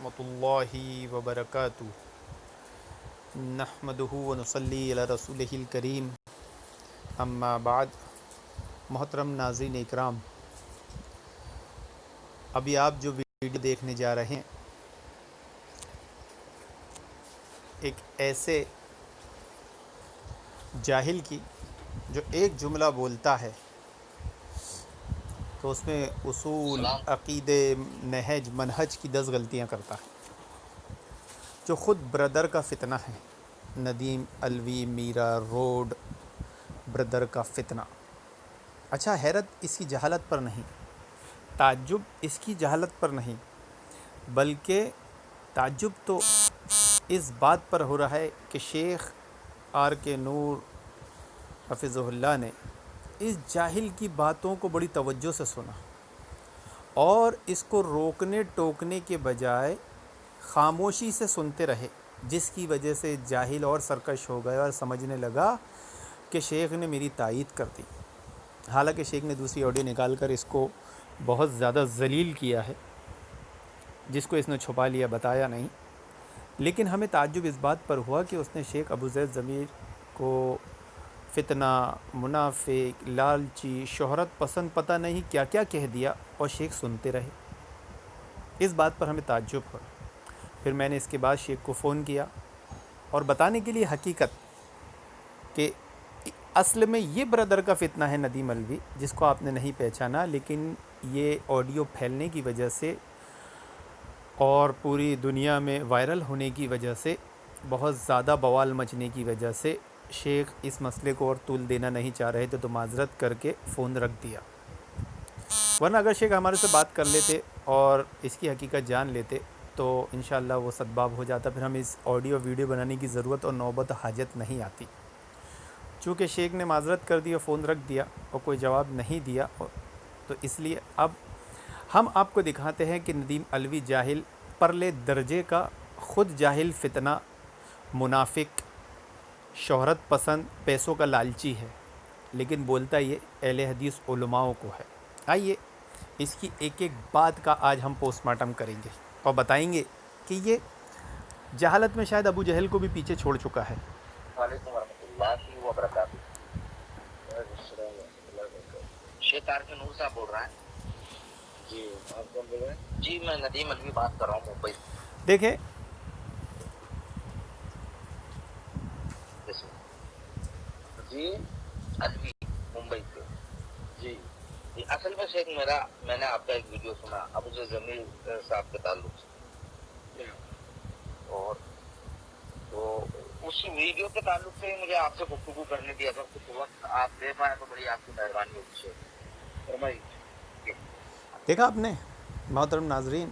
ورحمۃ اللہ وبرکاتہ نحمدہ ونصلی علی رسولہ الکریم اما بعد محترم ناظرین اکرام، ابھی آپ جو ویڈیو دیکھنے جا رہے ہیں ایک ایسے جاہل کی جو ایک جملہ بولتا ہے تو اس میں اصول، عقیدے، نہج، منہج کی 10 غلطیاں کرتا ہے، جو خود برادر کا فتنہ ہے۔ ندیم علوی میرا روڈ برادر کا فتنہ۔ اچھا، حیرت اس کی جہالت پر نہیں، تعجب اس کی جہالت پر نہیں، بلکہ تعجب تو اس بات پر ہو رہا ہے کہ شیخ آر کے نور حفظہ اللہ نے اس جاہل کی باتوں کو بڑی توجہ سے سنا اور اس کو روکنے ٹوکنے کے بجائے خاموشی سے سنتے رہے، جس کی وجہ سے جاہل اور سرکش ہو گیا اور سمجھنے لگا کہ شیخ نے میری تائید کر دی۔ حالانکہ شیخ نے دوسری آڈیو نکال کر اس کو بہت زیادہ ذلیل کیا ہے، جس کو اس نے چھپا لیا، بتایا نہیں۔ لیکن ہمیں تعجب اس بات پر ہوا کہ اس نے شیخ ابو زید ضمیر کو فتنہ، منافق، لالچی، شہرت پسند، پتہ نہیں کیا کیا کہہ دیا اور شیخ سنتے رہے۔ اس بات پر ہمیں تعجب ہوا۔ پھر میں نے اس کے بعد شیخ کو فون کیا اور بتانے کے لیے حقیقت کہ اصل میں یہ برادر کا فتنہ ہے ندیم علوی، جس کو آپ نے نہیں پہچانا، لیکن یہ آڈیو پھیلنے کی وجہ سے اور پوری دنیا میں وائرل ہونے کی وجہ سے، بہت زیادہ بوال مچنے کی وجہ سے شیخ اس مسئلے کو اور طول دینا نہیں چاہ رہے تھے، تو معذرت کر کے فون رکھ دیا۔ ورنہ اگر شیخ ہمارے سے بات کر لیتے اور اس کی حقیقت جان لیتے تو انشاءاللہ وہ سدباب ہو جاتا، پھر ہمیں اس آڈیو ویڈیو بنانے کی ضرورت اور نوبت حاجت نہیں آتی۔ چونکہ شیخ نے معذرت کر دی اور فون رکھ دیا اور کوئی جواب نہیں دیا، تو اس لیے اب ہم آپ کو دکھاتے ہیں کہ ندیم علوی جاہل پرلے درجے کا، خود جاہل، فتنہ، منافق، شہرت پسند، پیسوں کا لالچی ہے، لیکن بولتا یہ اہل حدیث علماء کو ہے۔ آئیے اس کی ایک ایک بات کا آج ہم پوسٹ مارٹم کریں گے اور بتائیں گے کہ یہ جہالت میں شاید ابو جہل کو بھی پیچھے چھوڑ چکا ہے۔ وعلیکم ورحمۃ اللہ وبرکاتہ۔ شیخ آر کے نور صاحب بول رہا ہے؟ جی، آپ کون بول رہے ہیں؟ جی، میں ندیم علوی بات کر رہا ہوں ممبئی سے۔ دیکھیں، جی، علوی ممبئی سے۔ جی، اصل میں شیخ میں نے آپ کا ایک ویڈیو سنا ابو سے ضمیر صاحب کے تعلق سے، اور تو اس ویڈیو کے تعلق سے مجھے آپ سے گفتگو کرنے دیا، اگر کچھ وقت آپ دے پائیں تو بڑی آپ کی مہربانی ہوگی شیخ، فرمائیے۔ دیکھا آپ نے محترم ناظرین،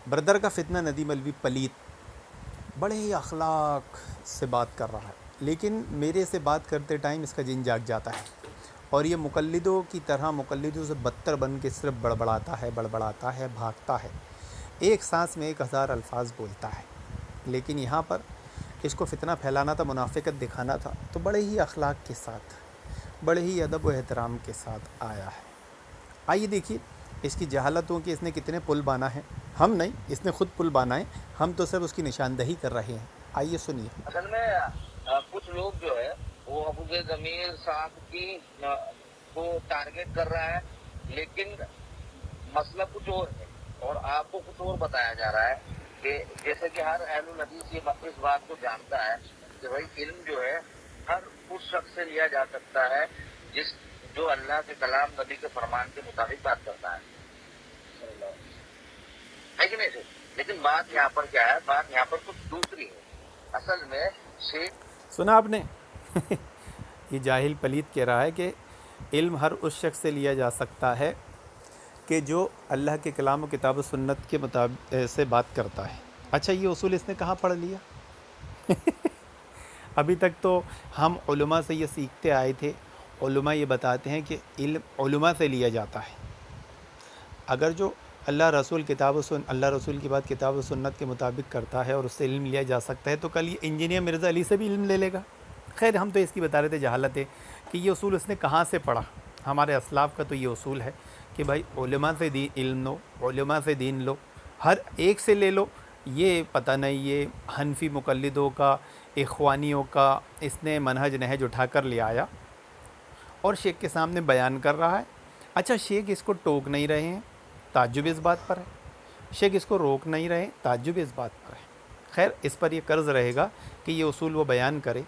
برادر کا فتنہ ندیم علوی پلیت، بڑے ہی اخلاق سے بات کر رہا ہے، لیکن میرے سے بات کرتے ٹائم اس کا جن جاگ جاتا ہے اور یہ مقلدوں کی طرح مقلدوں سے بدتر بن کے صرف بڑبڑاتا ہے، بھاگتا ہے، ایک سانس میں 1000 الفاظ بولتا ہے۔ لیکن یہاں پر اس کو فتنہ پھیلانا تھا، منافقت دکھانا تھا، تو بڑے ہی اخلاق کے ساتھ، بڑے ہی ادب و احترام کے ساتھ آیا ہے۔ آئیے دیکھیے اس کی جہالتوں کے اس نے کتنے پل بانا ہے۔ ہم نہیں، اس نے خود پل بانا ہے، ہم تو صرف اس کی نشاندہی کر رہے ہیں۔ آئیے سنیے۔ اصل میں کچھ لوگ جو ہے وہ ابو ضمیر صاحب کی کو ٹارگیٹ کر رہا ہے، لیکن مسئلہ کچھ اور ہے اور آپ کو کچھ اور بتایا جا رہا ہے کہ جیسے کہ ہر اہل الحدیث اس بات کو جانتا ہے کہ بھائی علم جو ہے ہر اس شخص سے لیا جا سکتا ہے جو اللہ کے کلام، نبی کے فرمان کے مطابق بات کرتا ہے کہ نہیں سر؟ لیکن بات یہاں پر کیا ہے، بات یہاں پر کچھ دوسری ہے۔ اصل میں سنا آپ نے؟ یہ جاہل پلیت کہہ رہا ہے کہ علم ہر اس شخص سے لیا جا سکتا ہے کہ جو اللہ کے کلام و کتاب و سنت کے مطابق سے بات کرتا ہے۔ اچھا، یہ اصول اس نے کہاں پڑھ لیا؟ ابھی تک تو ہم علماء سے یہ سیکھتے آئے تھے، علماء یہ بتاتے ہیں کہ علم علماء سے لیا جاتا ہے۔ اگر جو اللہ رسول کی بات کتاب و سنت کے مطابق کرتا ہے اور اس سے علم لیا جا سکتا ہے، تو کل یہ انجینئر مرزا علی سے بھی علم لے لے گا۔ خیر، ہم تو اس کی بتا رہے تھے جہالت ہے کہ یہ اصول اس نے کہاں سے پڑھا۔ ہمارے اسلاف کا تو یہ اصول ہے کہ بھائی علماء سے علم لو، علماء سے دین لو، ہر ایک سے لے لو، یہ پتہ نہیں یہ حنفی مقلدوں کا، اخوانیوں کا، اس نے منہج نہج اٹھا کر لے آیا اور شیخ کے سامنے بیان کر رہا ہے۔ اچھا شیخ اس کو ٹوک نہیں رہے ہیں، تعجب اس بات پر ہے، شیخ اس کو روک نہیں رہے، تعجب اس بات پر ہے۔ خیر اس پر یہ قرض رہے گا کہ یہ اصول وہ بیان کرے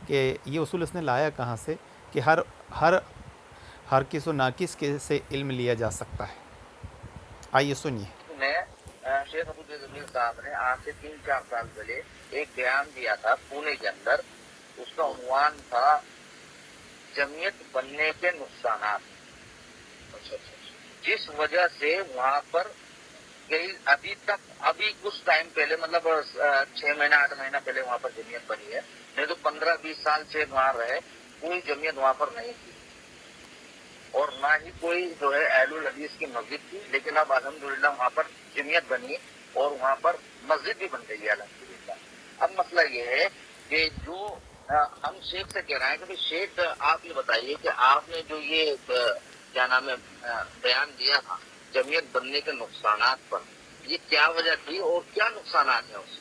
کہ یہ اصول اس نے لایا کہاں سے کہ ہر کس و ناقص کے سے علم لیا جا سکتا ہے۔ آئیے سنیے۔ شیخ ابو زید ضمیر صاحب نے آج سے 3-4 سال پہلے ایک بیان دیا تھا پونے کے اندر، اس کا عنوان تھا جمعیت بننے کے نقصانات، جس وجہ سے وہاں پر ابھی کچھ ٹائم پہلے، مطلب 6 مہینہ 8 مہینہ پہلے وہاں پر جمعیت بنی ہے، نہیں تو 15-20 سال سے وہاں رہے کوئی جمعیت وہاں پر نہیں تھی، اور نہ ہی کوئی جو ہے اہل الحدیث کی مسجد تھی، لیکن اب الحمدللہ وہاں پر جمعیت بنی اور وہاں پر مسجد بھی بن گئی ہے الحمدللہ۔ اب مسئلہ یہ ہے کہ جو ہم شیخ سے کہہ رہے ہیں کہ شیخ آپ یہ بتائیے کہ آپ نے جو یہ کیا نام ہے بیان دیا تھا جمعیت بننے کے نقصانات پر، یہ کیا وجہ تھی اور کیا نقصانات ہیں اس سے؟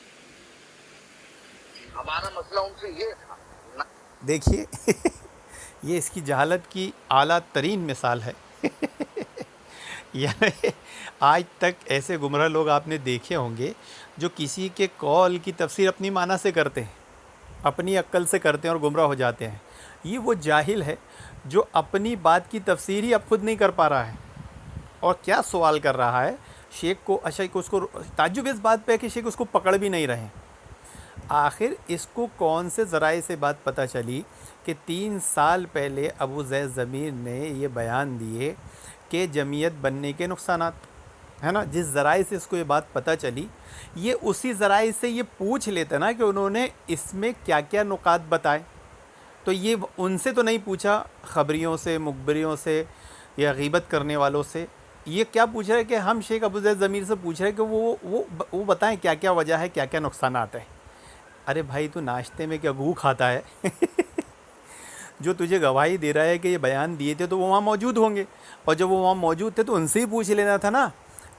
ہمارا مسئلہ ان سے یہ تھا۔ دیکھیے یہ اس کی جہالت کی اعلیٰ ترین مثال ہے۔ یعنی آج تک ایسے گمراہ لوگ آپ نے دیکھے ہوں گے جو کسی کے قول کی تفسیر اپنی معنی سے کرتے ہیں، اپنی عقل سے کرتے ہیں اور گمراہ ہو جاتے ہیں۔ یہ وہ جاہل ہے جو اپنی بات کی تفسیر ہی اب خود نہیں کر پا رہا ہے اور کیا سوال کر رہا ہے شیخ کو۔ اچھا اس کو تعجب اس بات پہ ہے کہ شیخ اس کو پکڑ بھی نہیں رہے۔ آخر اس کو کون سے ذرائع سے بات پتہ چلی کہ 3 سال پہلے ابو زید ضمیر نے یہ بیان دیے کہ جمعیت بننے کے نقصانات، ہے نا؟ جس ذرائع سے اس کو یہ بات پتہ چلی، یہ اسی ذرائع سے یہ پوچھ لیتا نا کہ انہوں نے اس میں کیا کیا نکات بتائے، تو یہ ان سے تو نہیں پوچھا، خبریوں سے، مخبریوں سے یا غیبت کرنے والوں سے۔ یہ کیا پوچھ رہے کہ ہم شیخ ابو زید ضمیر سے پوچھ رہے کہ وہ بتائیں کیا کیا وجہ ہے، کیا کیا نقصانات ہیں۔ ارے بھائی تو ناشتے میں کیا گو کھاتا ہے؟ جو تجھے گواہی دے رہا ہے کہ یہ بیان دیے تھے تو وہ وہاں موجود ہوں گے، اور جب وہ وہاں موجود تھے تو ان سے ہی پوچھ لینا تھا نا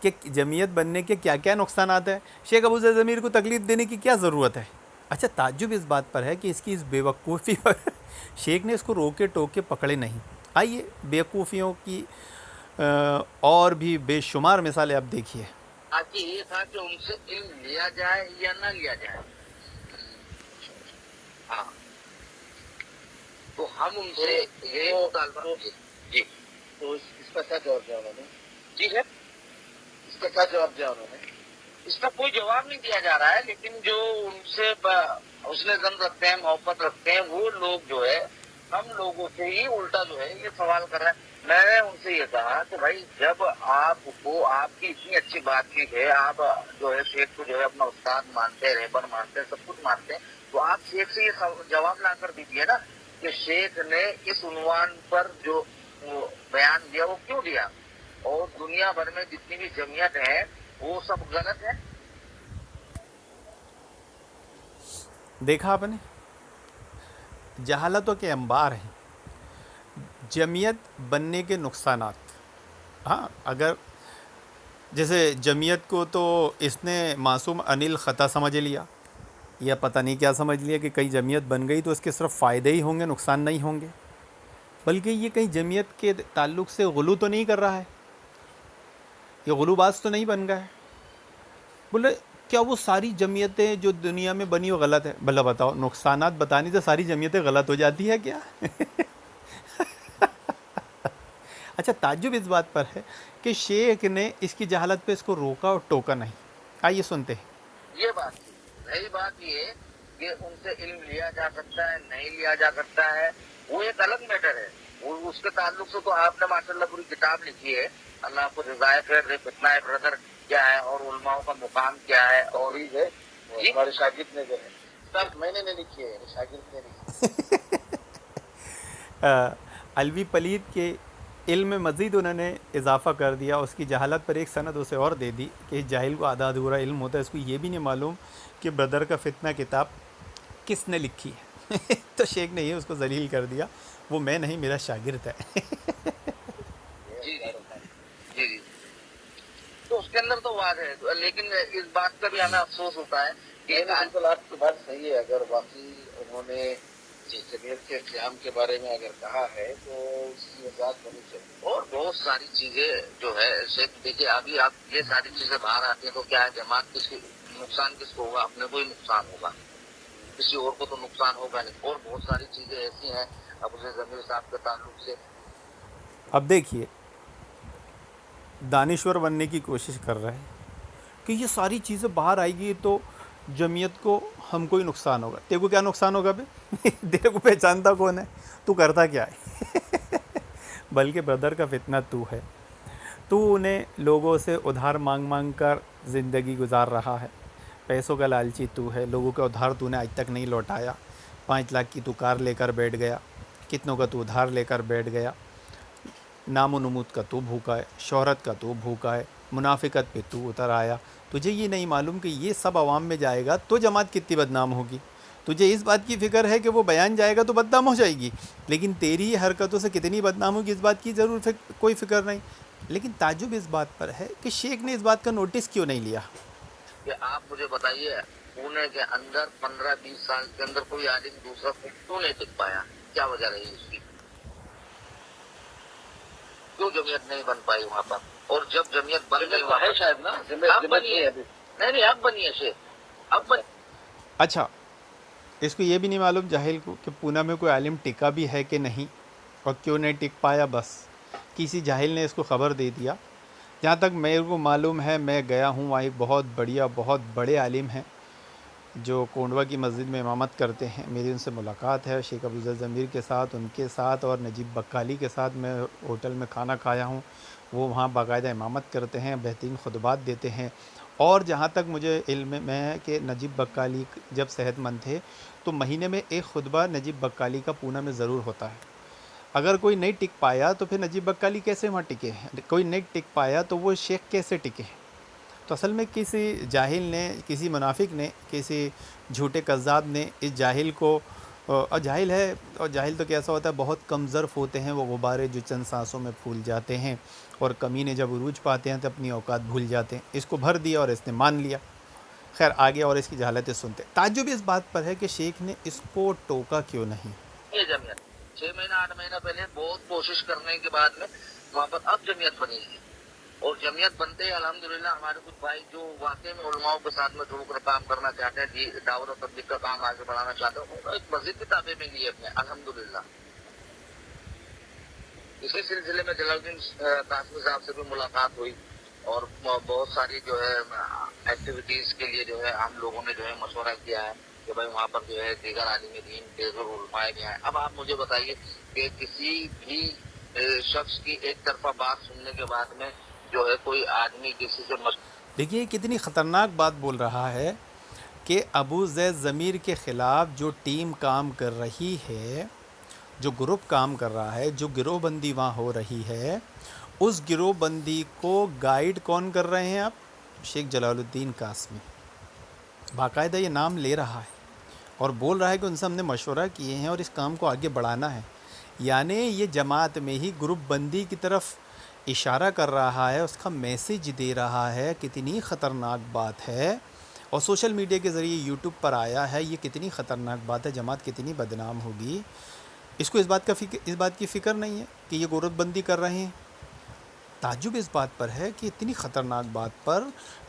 کہ جمعیت بننے کے کیا کیا نقصانات ہیں۔ شیخ ابو زید ضمیر کو تکلیف دینے کی کیا ضرورت ہے؟ اچھا تعجب اس بات پر ہے کہ اس کی اس بے وقوفی پر شیخ نے اس کو روکے ٹوکے پکڑے نہیں۔ آئیے بے وقوفیوں کی اور بھی بے شمار مثالیں آپ دیکھیے۔ آج یہ تھا کہ ان سے علم لیا جائے یا نہ لیا جائے، ہاں تو ہم ان سے یہ مطالبہ جی تو اس کا کیا جواب دیا انہوں نے؟ جی ہے، اس کا کیا جواب دیا انہوں نے؟ اس کا کوئی جواب نہیں دیا جا رہا ہے، لیکن جو ان سے حسن ظن رکھتے ہیں، محبت رکھتے ہیں، وہ لوگ جو ہے ہم لوگوں سے ہی الٹا جو ہے یہ سوال کر رہے ہیں۔ میں نے ان سے یہ کہا کہ بھائی جب آپ کو آپ کی اتنی اچھی بات چیت ہے، آپ جو ہے شیخ کو جو ہے اپنا استاد مانتے ہیں، رہبر مانتے ہیں، سب کچھ مانتے ہیں، تو آپ شیخ سے یہ جواب لا کر دیجیے نا کہ شیخ نے اس عنوان پر جو بیان دیا وہ کیوں دیا، اور دنیا بھر میں جتنی بھی جمعیت ہے وہ سب غلط ہے۔ دیکھا آپ نے، جہالتوں کے انبار ہیں۔ جمعیت بننے کے نقصانات، ہاں اگر جیسے جمعیت کو تو اس نے معصوم انل خطا سمجھ لیا، یا پتہ نہیں کیا سمجھ لیا کہ کئی جمعیت بن گئی تو اس کے صرف فائدے ہی ہوں گے، نقصان نہیں ہوں گے، بلکہ یہ کہیں جمعیت کے تعلق سے غلو تو نہیں کر رہا ہے، یہ غلو باز تو نہیں بن گیا ہے۔ بولے کیا وہ ساری جمعیتیں جو دنیا میں بنی وہ غلط ہے؟ بھلا بتاؤ، نقصانات بتانے سے ساری جمعیتیں غلط ہو جاتی ہے کیا؟ اچھا تعجب اس بات پر ہے کہ شیخ نے اس کی جہالت پہ اس کو روکا اور ٹوکا نہیں۔ آئیے سنتے ہیں۔ یہ بات تھی، رہی بات یہ کہ ان سے علم لیا جا سکتا ہے نہیں لیا جا سکتا ہے، وہ ایک الگ میٹر ہے، وہ اس کے تعلق سے تو آپ نے ماشاءاللہ پوری کتاب لکھی ہے، اللہ آپ کو جزائے خیر دے، فتنہ برادر کیا ہے اور علماء کا مقام کیا ہے، اور ٹھیک ہے، جی ہمارے شاگرد نے جو ہے سب میں نے نہیں لکھی ہے، شاگرد نے لکھی علوی پلید کے علم میں مزید انہوں نے اضافہ کر دیا، اس کی جہالت پر ایک سند اسے اور دے دی کہ اس جاہل کو آدھا ادھورا علم ہوتا ہے، اس کو یہ بھی نہیں معلوم کہ برادر کا فتنہ کتاب کس نے لکھی ہے۔ تو شیخ نے یہ اس کو ذلیل کر دیا، وہ میں نہیں، میرا شاگرد ہے۔ جی جی جی جی تو اس کے کے اندر تو وعد ہے، لیکن اس بات کا بھی ہمیں افسوس ہوتا ہے کہ یہ بالکل آپ کی بات صحیح ہے. اگر واقعی انہوں نے جمعیت کے قیام کے بارے میں اگر کہا ہے تو اس کی وضاحت ہونی چاہیے. اور بہت ساری چیزیں جو ہے شیخ، دیکھیے ابھی آپ یہ ساری چیزیں باہر آتی ہیں تو کیا ہے، جماعت کس کی نقصان کس کو ہوگا؟ اپنے کو ہی نقصان ہوگا، کسی اور کو تو نقصان ہوگا نہیں. اور بہت ساری چیزیں ایسی ہیں ابو ضمیر صاحب کے تعلق سے. اب دیکھیے، دانشور بننے کی کوشش کر رہے ہیں کہ یہ ساری چیزیں باہر آئے گی تو جمعیت کو ہم کو ہی نقصان ہوگا. تیرے کو کیا نقصان ہوگا بے؟ تیرے کو پہچانتا کون ہے؟ تو کرتا کیا ہے؟ بلکہ بردر کا فتنہ تو ہے. تو انہیں لوگوں سے ادھار مانگ مانگ کر زندگی گزار رہا ہے. پیسوں کا لالچی تو ہے. لوگوں کا ادھار تو نے آج تک نہیں لوٹایا. 5 لاکھ کی تو کار لے کر بیٹھ گیا، کتنوں کا تو ادھار لے کر بیٹھ گیا. نام و نمود کا تو بھوکا ہے، شہرت کا تو بھوکا ہے، منافقت پہ تو اتر آیا. تجھے یہ نہیں معلوم کہ یہ سب عوام میں جائے گا تو جماعت کتنی بدنام ہوگی. تجھے اس بات کی فکر ہے کہ وہ بیان جائے گا تو بدنام ہو جائے گی، لیکن تیری حرکتوں سے کتنی بدنام ہوگی اس بات کی ضرور کوئی فکر نہیں. لیکن تعجب اس بات پر ہے کہ شیخ نے اس بات کا نوٹس کیوں نہیں لیا. کہ آپ مجھے بتائیے، پونے کے اندر 15-20 سال کے اندر کوئی عالم دوسرا کیوں نہیں ٹک پایا؟ کیا وجہ رہی اس کی؟ کیوں جمعیت نہیں بن پائی وہاں پر؟ اور جب جمعیت بن گئی وہاں ہے پر شاید نا اب بنی ہے. نہیں اب بنی ہے شیخ، اب بنی. اچھا، اس کو یہ بھی نہیں معلوم جاہل کو کہ پونا میں کوئی عالم ٹکا بھی ہے کہ نہیں، اور کیوں نہیں ٹک پایا. بس کسی جاہل نے اس کو خبر دے دیا. جہاں تک میرے کو معلوم ہے، میں گیا ہوں وہاں، ایک بہت بہت بڑے عالم ہیں جو کونڈوا کی مسجد میں امامت کرتے ہیں. میری ان سے ملاقات ہے، شیخ ابو ضمیر کے ساتھ، ان کے ساتھ اور نجیب بقالی کے ساتھ میں ہوٹل میں کھانا کھایا ہوں. وہ وہاں باقاعدہ امامت کرتے ہیں، بہترین خطبات دیتے ہیں. اور جہاں تک مجھے علم میں ہے کہ نجیب بقالی جب صحت مند تھے تو مہینے میں ایک خطبہ نجیب بقالی کا پونا میں ضرور ہوتا ہے. اگر کوئی نہیں ٹک پایا تو پھر نجیب بقالی کیسے وہاں ٹکے ہیں؟ کوئی نہیں ٹک پایا تو وہ شیخ کیسے ٹکے ہیں؟ تو اصل میں کسی جاہل نے، کسی منافق نے، کسی جھوٹے کذاب نے اس جاہل کو، اور جاہل ہے، اور جاہل تو کیسا ہوتا ہے، بہت کم ظرف ہوتے ہیں وہ غبارے جو چند سانسوں میں پھول جاتے ہیں، اور کمینے جب عروج پاتے ہیں تو اپنی اوقات بھول جاتے ہیں. اس کو بھر دیا اور اس نے مان لیا. خیر آگے اور اس کی جہالتیں سنتے. تعجب اس بات پر ہے کہ شیخ نے اس کو ٹوکا کیوں نہیں. یہ جمعیت 6 مہینہ 8 مہینہ پہلے بہت کوشش کرنے کے بعد میں وہاں پر اب جمعیت بنی ہے. اور جمعیت بنتے ہی الحمدللہ ہمارے کچھ بھائی جو واقعی میں علماؤں کے ساتھ میں جڑ کر کام کرنا چاہتے ہیں، دعوت و تبلیغ کا کام آگے بڑھانا چاہتے ہیں، انہوں نے ایک مسجد کی تعبیر میں لی ہے اپنے، الحمدللہ. اسی سلسلے میں جلال الدین قاسمی صاحب سے بھی ملاقات ہوئی، اور بہت ساری جو ہے ایکٹیویٹیز کے لیے جو ہے ہم لوگوں نے جو ہے مشورہ کیا ہے کہ بھائی وہاں پر جو ہے دیگر عالم دین، دیگر علماء بھی ہیں. اب آپ مجھے بتائیے کہ کسی بھی شخص کی ایک طرفہ بات سننے کے بعد میں جو ہے کوئی آدمی کسی سے دیکھیے کتنی خطرناک بات بول رہا ہے کہ ابو زید ضمیر کے خلاف جو ٹیم کام کر رہی ہے، جو گروپ کام کر رہا ہے، جو گروہ بندی وہاں ہو رہی ہے، اس گروہ بندی کو گائیڈ کون کر رہے ہیں؟ آپ شیخ جلال الدین قاسمی. باقاعدہ یہ نام لے رہا ہے اور بول رہا ہے کہ ان سے ہم نے مشورہ کیے ہیں اور اس کام کو آگے بڑھانا ہے. یعنی یہ جماعت میں ہی گروپ بندی کی طرف اشارہ کر رہا ہے، اس کا میسیج دے رہا ہے. کتنی خطرناک بات ہے. اور سوشل میڈیا کے ذریعے یوٹیوب پر آیا ہے. یہ کتنی خطرناک بات ہے. جماعت کتنی بدنام ہوگی. اس کو اس بات کی فکر نہیں ہے کہ یہ گروپ بندی کر رہے ہیں. تعجب اس بات پر ہے کہ اتنی خطرناک بات پر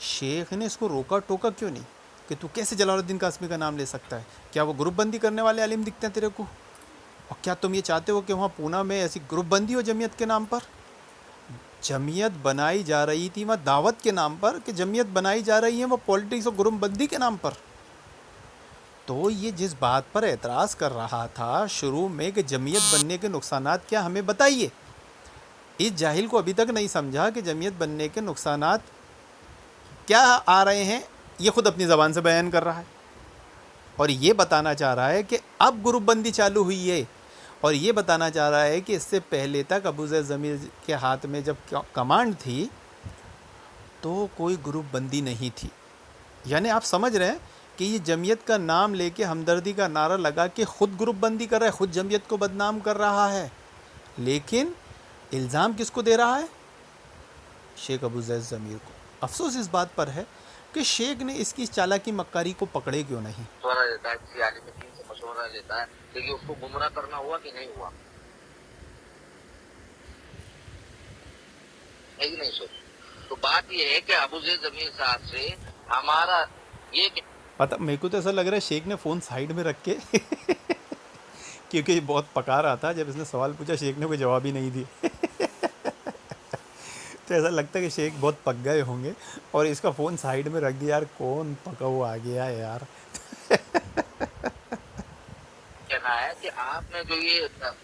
شیخ نے اس کو روکا ٹوکا کیوں نہیں کہ تو کیسے جلال الدین قاسمی کا نام لے سکتا ہے؟ کیا وہ گروپ بندی کرنے والے عالم دکھتے ہیں تیرے کو؟ اور کیا تم یہ چاہتے ہو کہ وہاں پونا میں ایسی گروپ بندی ہو جمعیت کے نام پر؟ جمعیت بنائی جا رہی تھی وہاں دعوت کے نام پر، کہ جمعیت بنائی جا رہی ہے وہ پولیٹکس اور گروپ بندی کے نام پر. تو یہ جس بات پر اعتراض کر رہا تھا شروع میں کہ جمعیت بننے کے نقصانات کیا، ہمیں بتائیے. اس جاہل کو ابھی تک نہیں سمجھا کہ جمعیت بننے کے نقصانات کیا آ رہے ہیں. یہ خود اپنی زبان سے بیان کر رہا ہے اور یہ بتانا چاہ رہا ہے کہ اب گروپ بندی چالو ہوئی ہے، اور یہ بتانا چاہ رہا ہے کہ اس سے پہلے تک ابو زید ضمیر کے ہاتھ میں جب کمانڈ تھی تو کوئی گروپ بندی نہیں تھی. یعنی آپ سمجھ رہے ہیں کہ یہ جمعیت کا نام لے کے ہمدردی کا نعرہ لگا کے خود گروپ بندی کر رہا ہے، خود جمعیت کو بدنام کر رہا ہے. لیکن الزام کس کو دے رہا ہے؟ شیخ ابو زید ضمیر کو. افسوس اس بات پر ہے کہ شیخ نے اس کی چالاکی مکاری کو پکڑے کیوں نہیں. مشورہ لیتا ہے کسی عالم دین سے مشورہ لیتا ہے لیکن اس کو گمراہ کرنا ہوا کہ نہیں ہوا ہے کہ نہیں سوچ. تو بات یہ ہے کہ ابو زید ضمیر صاحب سے ہمارا یہ پتہ میرے کو تو ایسا لگ رہا ہے شیخ نے فون سائیڈ میں رکھ کے کیونکہ یہ بہت پکا رہا تھا. جب اس نے سوال پوچھا شیخ نے کوئی جواب ہی نہیں دی. تو ایسا لگتا ہے کہ شیخ بہت پک گئے ہوں گے اور اس کا فون سائیڈ میں رکھ دیا. یار کون پکا ہوا آ گیا ہے یار. کہنا ہے کہ آپ نے جو یہ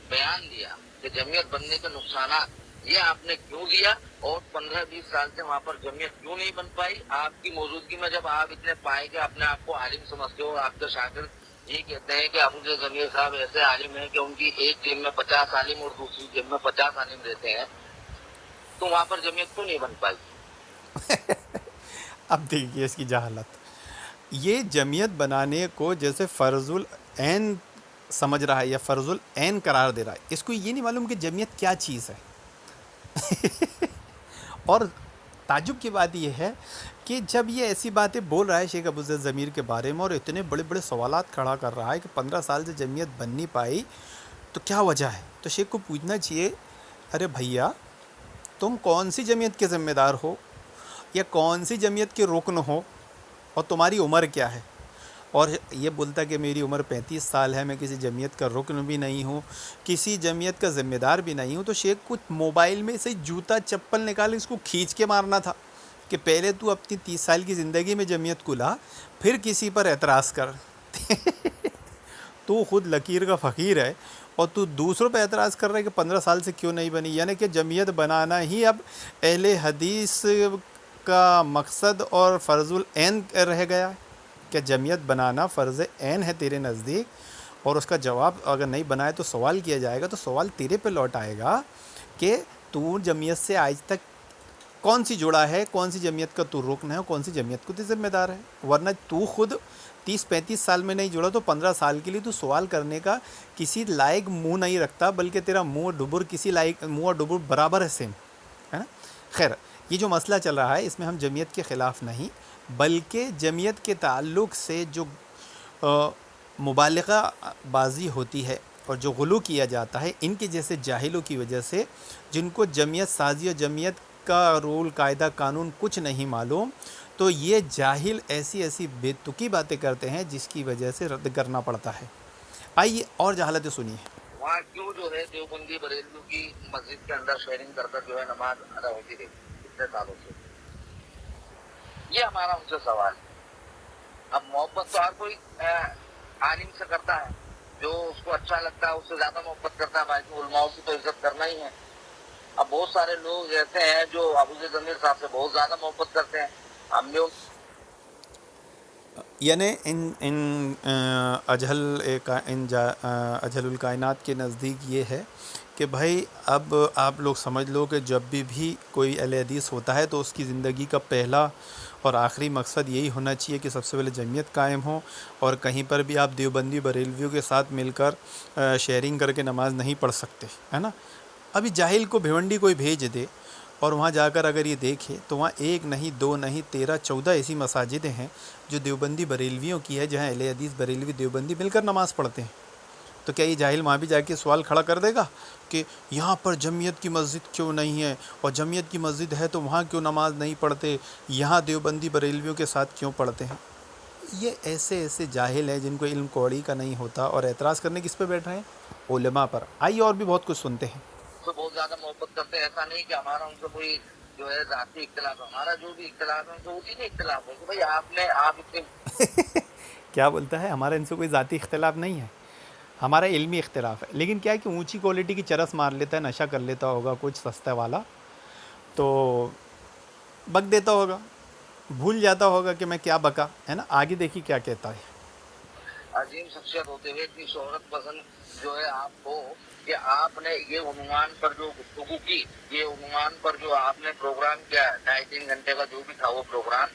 بیان دیا کہ جمعیت بننے کے نقصانات یہ آپ نے کیوں دیا اور 15-20 سال سے وہاں پر جمعیت کیوں نہیں بن پائی. آپ کی موجودگی میں جب آپ اتنے پائے کہ اپنے آپ کو عالم سمجھتے ہو, آپ کے شاگرد یہ کہتے ہیں کہ ابو زید ضمیر صاحب ایسے عالم ہیں کہ ان کی ایک ٹیم میں 50 عالم اور دوسری ٹیم میں 50 عالم رہتے ہیں, تو وہاں پر جمعیت کیوں نہیں بن پائی. اب دیکھیے اس کی جہالت. یہ جمعیت بنانے کو جیسے فرض العین سمجھ رہا ہے یا فرض العین قرار دے رہا ہے. اس کو یہ نہیں معلوم کہ جمعیت کیا چیز ہے. اور تعجب کی بات یہ ہے کہ جب یہ ایسی باتیں بول رہا ہے شیخ ابو زید ضمیر کے بارے میں اور اتنے بڑے بڑے سوالات کھڑا کر رہا ہے کہ 15 سال سے جمعیت بن نہیں پائی, تو کیا وجہ ہے. تو شیخ کو پوچھنا چاہیے, ارے بھیا تم کون سی جمعیت کے ذمہ دار ہو یا کون سی جمعیت کے رکن ہو اور تمہاری عمر کیا ہے. اور یہ بولتا کہ میری عمر 35 سال ہے, میں کسی جمعیت کا رکن بھی نہیں ہوں, کسی جمعیت کا ذمہ دار بھی نہیں ہوں. تو شیخ کچھ موبائل میں سے جوتا چپل نکال اس کو کھینچ کے مارنا تھا کہ پہلے تو اپنی 30 سال کی زندگی میں جمعیت کو لا, پھر کسی پر اعتراض کر. تو خود لکیر کا فقیر ہے اور تو دوسروں پہ اعتراض کر رہا ہے کہ 15 سال سے کیوں نہیں بنی. یعنی کہ جمعیت بنانا ہی اب اہل حدیث کا مقصد اور فرض العین رہ گیا ہے. کہ جمعیت بنانا فرض عین ہے تیرے نزدیک, اور اس کا جواب اگر نہیں بنائے تو سوال کیا جائے گا, تو سوال تیرے پہ لوٹ آئے گا کہ تو جمعیت سے آج تک کون سی جڑا ہے, کون سی جمعیت کا تو رکن ہے, کون سی جمعیت کو تو ذمہ دار ہے. ورنہ تو خود 30-35 سال میں نہیں جڑا تو 15 سال کے لیے تو سوال کرنے کا کسی لائق منہ نہیں رکھتا, بلکہ تیرا منہ ڈبر کسی لائق منہ اور ڈبر برابر ہے, سیم ہے نا. خیر, یہ جو مسئلہ چل رہا ہے اس میں ہم جمعیت کے خلاف نہیں, بلکہ جمعیت کے تعلق سے جو مبالغہ بازی ہوتی ہے اور جو غلو کیا جاتا ہے ان کے جیسے جاہلوں کی وجہ سے, جن کو جمعیت سازی اور جمعیت کا رول قاعدہ قانون کچھ نہیں معلوم, تو یہ جاہل ایسی ایسی بے تکی باتیں کرتے ہیں جس کی وجہ سے رد کرنا پڑتا ہے. آئیے اور جہالتیں سنیے. وہاں کیوں جو ہے دیوبندی بریلویوں کی مسجد کے اندر شیئرنگ کر کر جو ہے نماز ادا ہوتی رہی اتنے سالوں سے, یہ ہمارا ان سے سوال ہے. اب محبت تو ہر کوئی عالم سے کرتا ہے, جو اس کو اچھا لگتا ہے اس سے زیادہ محبت کرتا ہے. باقی علماء کی تو عزت کرنا ہی ہے. اب بہت سارے لوگ ایسے ہیں جو ابو زید ضمیر صاحب سے بہت زیادہ محبت کرتے ہیں. ہم نے یعنی ان اجہل الکائنات کے نزدیک یہ ہے کہ بھائی اب آپ لوگ سمجھ لو کہ جب بھی کوئی اہل حدیث ہوتا ہے تو اس کی زندگی کا پہلا اور آخری مقصد یہی ہونا چاہیے کہ سب سے پہلے جمعیت قائم ہو, اور کہیں پر بھی آپ دیوبندی بریلویوں کے ساتھ مل کر شیئرنگ کر کے نماز نہیں پڑھ سکتے, ہے نا. ابھی جاہل کو بھیونڈی کوئی بھیج دے اور وہاں جا کر اگر یہ دیکھے تو وہاں 1 نہیں 2 نہیں 13-14 ایسی مساجدیں ہیں جو دیوبندی بریلویوں کی ہے, جہاں اہل حدیث بریلوی دیوبندی مل کر نماز پڑھتے ہیں. تو کیا یہ جاہل وہاں بھی جا کے سوال کھڑا کر دے گا کہ یہاں پر جمعیت کی مسجد کیوں نہیں ہے, اور جمعیت کی مسجد ہے تو وہاں کیوں نماز نہیں پڑھتے, یہاں دیوبندی بریلویوں کے ساتھ کیوں پڑھتے ہیں. یہ ایسے ایسے جاہل ہیں جن کو علم کوڑی کا نہیں ہوتا, اور اعتراض کرنے کس پہ بیٹھ رہے ہیں, علماء پر. آئیے اور بھی بہت کچھ سنتے ہیں. سے بہت زیادہ محبت کرتے ہیں. ایسا نہیں کہ ہمارا ان سے کوئی جو ہے ذاتی اختلاف ہے. ہمارا جو بھی اختلاف ہے ان سے اسی میں اختلاف ہے کہ بھائی آپ اتنے کیا بولتا ہے, ہمارا ان سے کوئی ذاتی اختلاف نہیں ہے, ہمارا علمی اختلاف ہے. لیکن کیا ہے کہ اونچی کوالٹی کی چرس مار لیتا ہے, نشہ کر لیتا ہوگا کچھ سستا والا, تو بک دیتا ہوگا, بھول جاتا ہوگا کہ میں کیا بکا, ہے نا. آگے دیکھیے کیا کہتا ہے. عظیم شخصیت ہوتے ہوئے اتنی شہرت پسند جو ہے آپ کو کہ آپ نے یہ عنوان پر جو گفتگو کی, یہ عنوان پر جو آپ نے پروگرام کیا 2.5-3 گھنٹے کا جو بھی تھا وہ پروگرام,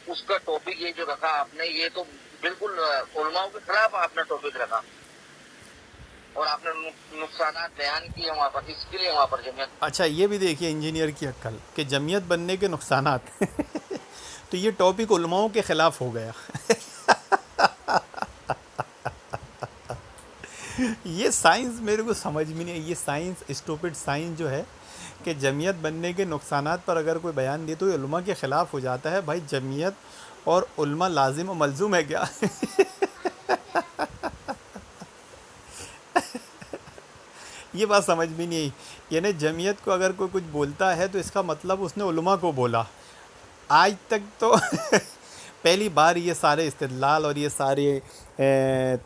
اس کا ٹاپک یہ جو رکھا آپ نے, یہ تو بالکل علماء کے خلاف آپ نے ٹاپک رکھا. اور آپ نے نقصانات بیان کیے وہاں پر، اس کے لیے وہاں پر جمعیت. اچھا یہ بھی دیکھیے انجینئر کی عقل کہ جمعیت بننے کے نقصانات تو یہ ٹاپک علماؤں کے خلاف ہو گیا. یہ سائنس میرے کو سمجھ میں نہیں ہے. یہ سائنس اسٹوپڈ سائنس جو ہے کہ جمعیت بننے کے نقصانات پر اگر کوئی بیان دے تو یہ علماء کے خلاف ہو جاتا ہے. بھائی جمعیت اور علماء لازم و ملزوم ہے کیا؟ یہ بات سمجھ میں نہیں آئی. یعنی جمعیت کو اگر کوئی کچھ بولتا ہے تو اس کا مطلب اس نے علماء کو بولا. آج تک تو پہلی بار یہ سارے استدلال اور یہ سارے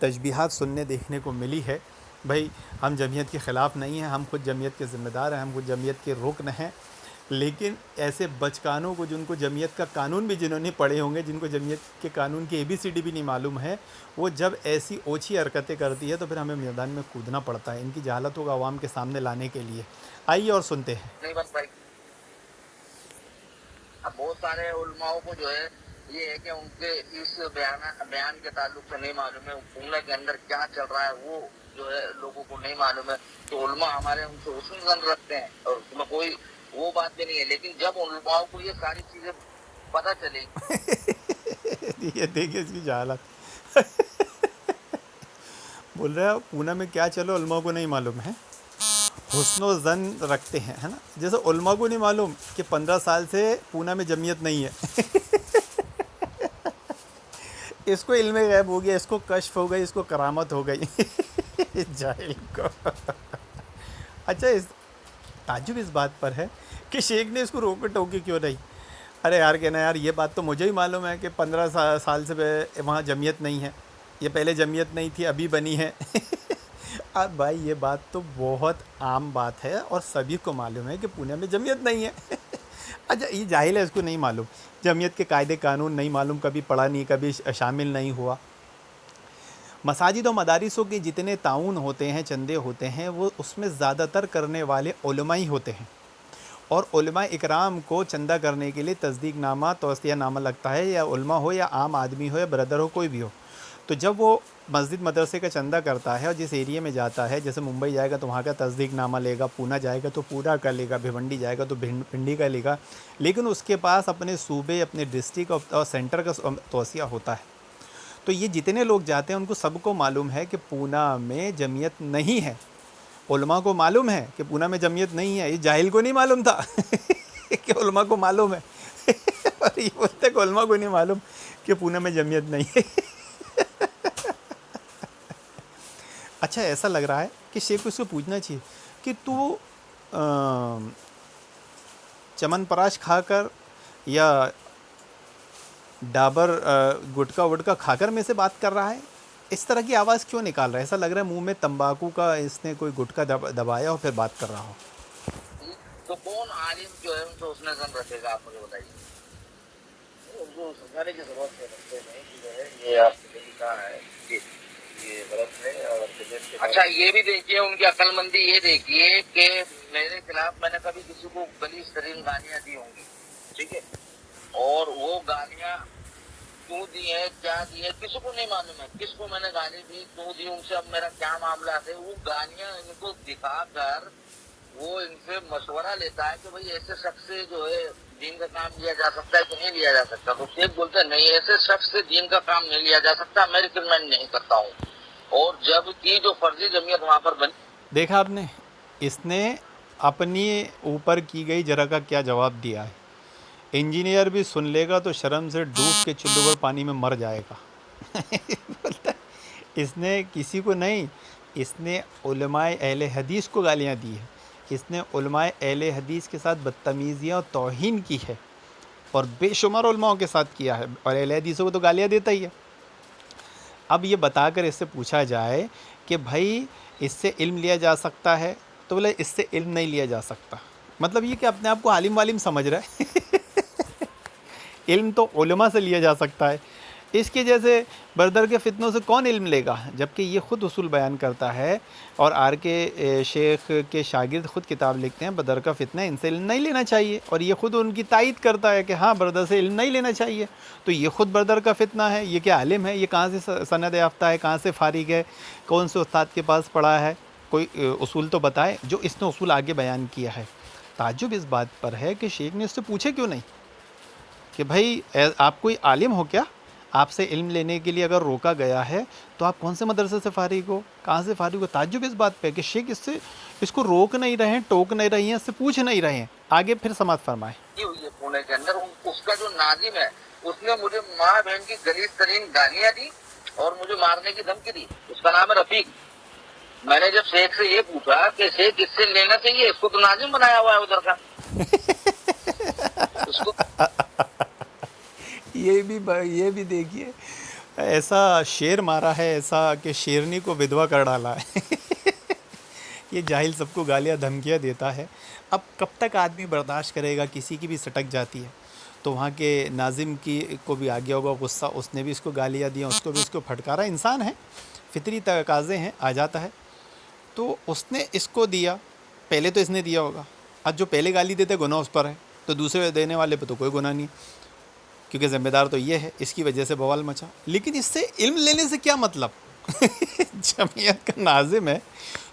تشبیہات سننے دیکھنے کو ملی ہے. بھائی ہم جمعیت کے خلاف نہیں ہیں، ہم خود جمعیت کے ذمہ دار ہیں، ہم خود جمعیت کے رکن ہیں، لیکن ایسے بچکانوں کو جن کو جمعیت کا قانون بھی جنہوں نے پڑھے ہوں گے، جن کو جمعیت کے قانون کی ABCD بھی نہیں معلوم ہے، وہ جب ایسی اوچھی حرکتیں کرتی ہے تو پھر ہمیں میدان میں کودنا پڑتا ہے ان کی جہالتوں کو عوام کے سامنے لانے کے لیے. آئیے اور سنتے ہیں. نہیں بن پائی. اب بہت سارے علماؤں کو جو ہے یہ ہے کہ ان کے اس بیان کے تعلق سے نہیں معلوم ہے، پونے کے اندر کیا چل رہا ہے وہ جو ہے لوگوں کو نہیں معلوم ہے. تو علماء ہمارے ان سے حسن ظن رکھتے ہیں اور اس میں کوئی وہ بات بھی نہیں ہے. لیکن جب علماؤں کو یہ ساری چیزیں پتہ چلے، یہ دیکھیے اس کی جہالت. بول رہے ہیں پونا میں کیا چلو علماء کو نہیں معلوم ہے، حسن و ظن رکھتے ہیں، ہے نا. جیسے علماء کو نہیں معلوم کہ 15 سال سے پونا میں جمعیت نہیں ہے. اس کو علم غیب ہو گیا، اس کو کشف ہو گئی، اس کو کرامت ہو گئی. جاہل کو. اچھا تعجب اس بات پر ہے کہ شیخ نے اس کو روکے ٹوکے کیوں نہیں. ارے یار کہنا یار یہ بات تو مجھے ہی معلوم ہے کہ 15 سال سے وہاں جمعیت نہیں ہے، یہ پہلے جمعیت نہیں تھی ابھی بنی ہے. اب بھائی یہ بات تو بہت عام بات ہے اور سبھی کو معلوم ہے کہ پونے میں جمعیت نہیں ہے. اچھا یہ جاہل ہے، اس کو نہیں معلوم جمعیت کے قاعدے قانون نہیں معلوم، کبھی پڑھا نہیں، کبھی شامل نہیں ہوا. مساجد و مدارسوں کے جتنے تعاون ہوتے ہیں، چندے ہوتے ہیں، وہ اس میں زیادہ تر کرنے والے علماء ہی ہوتے ہیں. اور علماء اکرام کو چندہ کرنے کے لیے تصدیق نامہ توصیہ نامہ لگتا ہے، یا علماء ہو یا عام آدمی ہو یا بردر ہو کوئی بھی ہو. تو جب وہ مسجد مدرسے کا چندہ کرتا ہے اور جس ایریے میں جاتا ہے، جیسے ممبئی جائے گا تو وہاں کا تصدیق نامہ لے گا، پونا جائے گا تو پورا کا لے گا، بھیونڈی جائے گا تو پنڈی کا لے گا، لیکن اس کے پاس اپنے صوبے، اپنے ڈسٹرکٹ اور سینٹر کا توصیہ ہوتا ہے. تو یہ جتنے لوگ جاتے ہیں ان کو سب کو معلوم ہے کہ پونا میں جمعیت نہیں ہے. علماء کو معلوم ہے کہ پونا میں جمعیت نہیں ہے. یہ جاہل کو نہیں معلوم تھا کہ علماء کو معلوم ہے. اور یہ بولتے کہ علماء کو نہیں معلوم کہ پونا میں جمعیت نہیں ہے. اچھا ایسا لگ رہا ہے کہ شیخ کو اس کو پوچھنا چاہیے کہ تو چمن پراش کھا کر یا ڈابر گٹکا وٹکا کھا کر میں سے بات کر رہا ہے، اس طرح کی آواز کیوں نکال رہا ہے؟ ایسا لگ رہا ہے منہ میں تمباکو کا اس نے کوئی گٹکا دبایا اور پھر بات کر رہا ہو. تو کون عالم جو ہے ان سے حسن ظن رکھے گا؟ آپ مجھے بتائیے. ان کو سمجھانے کی ضرورت ہے، رکھتے نہیں کہ جو ہے یہ آپ نے نہیں کہا ہے یہ غلط ہے. اور اچھا یہ بھی دیکھیے ان کی عقل مندی، یہ دیکھیے کہ میرے خلاف میں نے کبھی کسی کو گلیز ترین گالیاں دی ہوں گی، ٹھیک ہے، اور وہ گالیاں کیوں دی ہے، کیا دی ہے، کسی کو نہیں معلوم ہے کس کو میں نے گالی دی، کیوں دی، ان سے اب میرا کیا معاملہ ہے. وہ گالیاں ان کو دکھا کر وہ ان سے مشورہ لیتا ہے کہ بھائی ایسے شخص سے جو ہے دین کا کام لیا جا سکتا ہے کہ نہیں لیا جا سکتا. تو شیخ بولتے ہیں نہیں، ایسے شخص سے دین کا کام نہیں لیا جا سکتا، میں ریکمینڈ نہیں کرتا ہوں. اور جب کی جو فرضی جمعیت وہاں پر بنی، دیکھا آپ نے اس نے اپنی اوپر کی گئی جرا کا کیا جواب دیا ہے. انجینئر بھی سن لے گا تو شرم سے ڈوب کے چلو پر پانی میں مر جائے گا. اس نے کسی کو نہیں، اس نے علماء اہل حدیث کو گالیاں دی ہے. اس نے علماء اہل حدیث کے ساتھ بدتمیزیاں اور توہین کی ہے، اور بے شمار علماءوں کے ساتھ کیا ہے، اور اہل حدیثوں کو تو گالیاں دیتا ہی ہے. اب یہ بتا کر اس سے پوچھا جائے کہ بھائی اس سے علم لیا جا سکتا ہے، تو بولے اس سے علم نہیں لیا جا سکتا. مطلب یہ کہ اپنے آپ کو عالم والم سمجھ رہا ہے. علم تو علماء سے لیا جا سکتا ہے. اس کے جیسے بردر کے فتنوں سے کون علم لے گا، جبکہ یہ خود اصول بیان کرتا ہے، اور آر کے شیخ کے شاگرد خود کتاب لکھتے ہیں بدر کا فتنہ، ان سے علم نہیں لینا چاہیے، اور یہ خود ان کی تائید کرتا ہے کہ ہاں بردر سے علم نہیں لینا چاہیے. تو یہ خود بردر کا فتنہ ہے، یہ کیا عالم ہے، یہ کہاں سے سند یافتہ ہے، کہاں سے فارغ ہے، کون سے استاد کے پاس پڑھا ہے، کوئی اصول تو بتائے جو اس نے اصول آگے بیان کیا ہے. تعجب اس بات پر ہے کہ شیخ نے اس سے پوچھے کیوں نہیں کہ بھائی آپ کوئی عالم ہو کیا، آپ سے علم لینے کے لیے اگر روکا گیا ہے تو آپ کون سے مدرسے سے فارغ ہو، کہاں سے فارغ ہو. تعجب اس بات پہ کہ شیخ اس کو روک نہیں رہے ہیں، ٹوک نہیں رہی ہیں، اس سے پوچھ نہیں رہے ہیں. آگے پھر سماعت فرمائیں. ہوئی ہے پونے کے اندر، اس کا جو ناظم ہے اس نے مجھے ماں بہن کی غلیظ ترین گالیاں دی اور مجھے مارنے کی دھمکی دی. اس کا نام ہے رفیق. میں نے جب شیخ سے یہ پوچھا کہ شیخ اس سے لینا چاہیے، اس کو تو ناظم بنایا ہوا ہے ادھر کا، اس کو یہ بھی دیکھیے، ایسا شیر مارا ہے ایسا کہ شیرنی کو ودوا کر ڈالا ہے. یہ جاہل سب کو گالیاں دھمکیاں دیتا ہے. اب کب تک آدمی برداشت کرے گا، کسی کی بھی سٹک جاتی ہے. تو وہاں کے ناظم کی کو بھی آ گیا ہوگا غصہ، اس نے بھی اس کو گالیاں دیا، اس کو بھی اس کو پھٹکارا. انسان ہے، فطری تقاضے ہیں، آ جاتا ہے. تو اس نے اس کو دیا، پہلے تو اس نے دیا ہوگا. اب جو پہلے گالی دیتے گناہ اس پر ہے، تو دوسرے دینے والے پہ تو کوئی گناہ نہیں، کیونکہ ذمہ دار تو یہ ہے، اس کی وجہ سے بوال مچا. لیکن اس سے علم لینے سے کیا مطلب؟ جمعیت کا ناظم ہے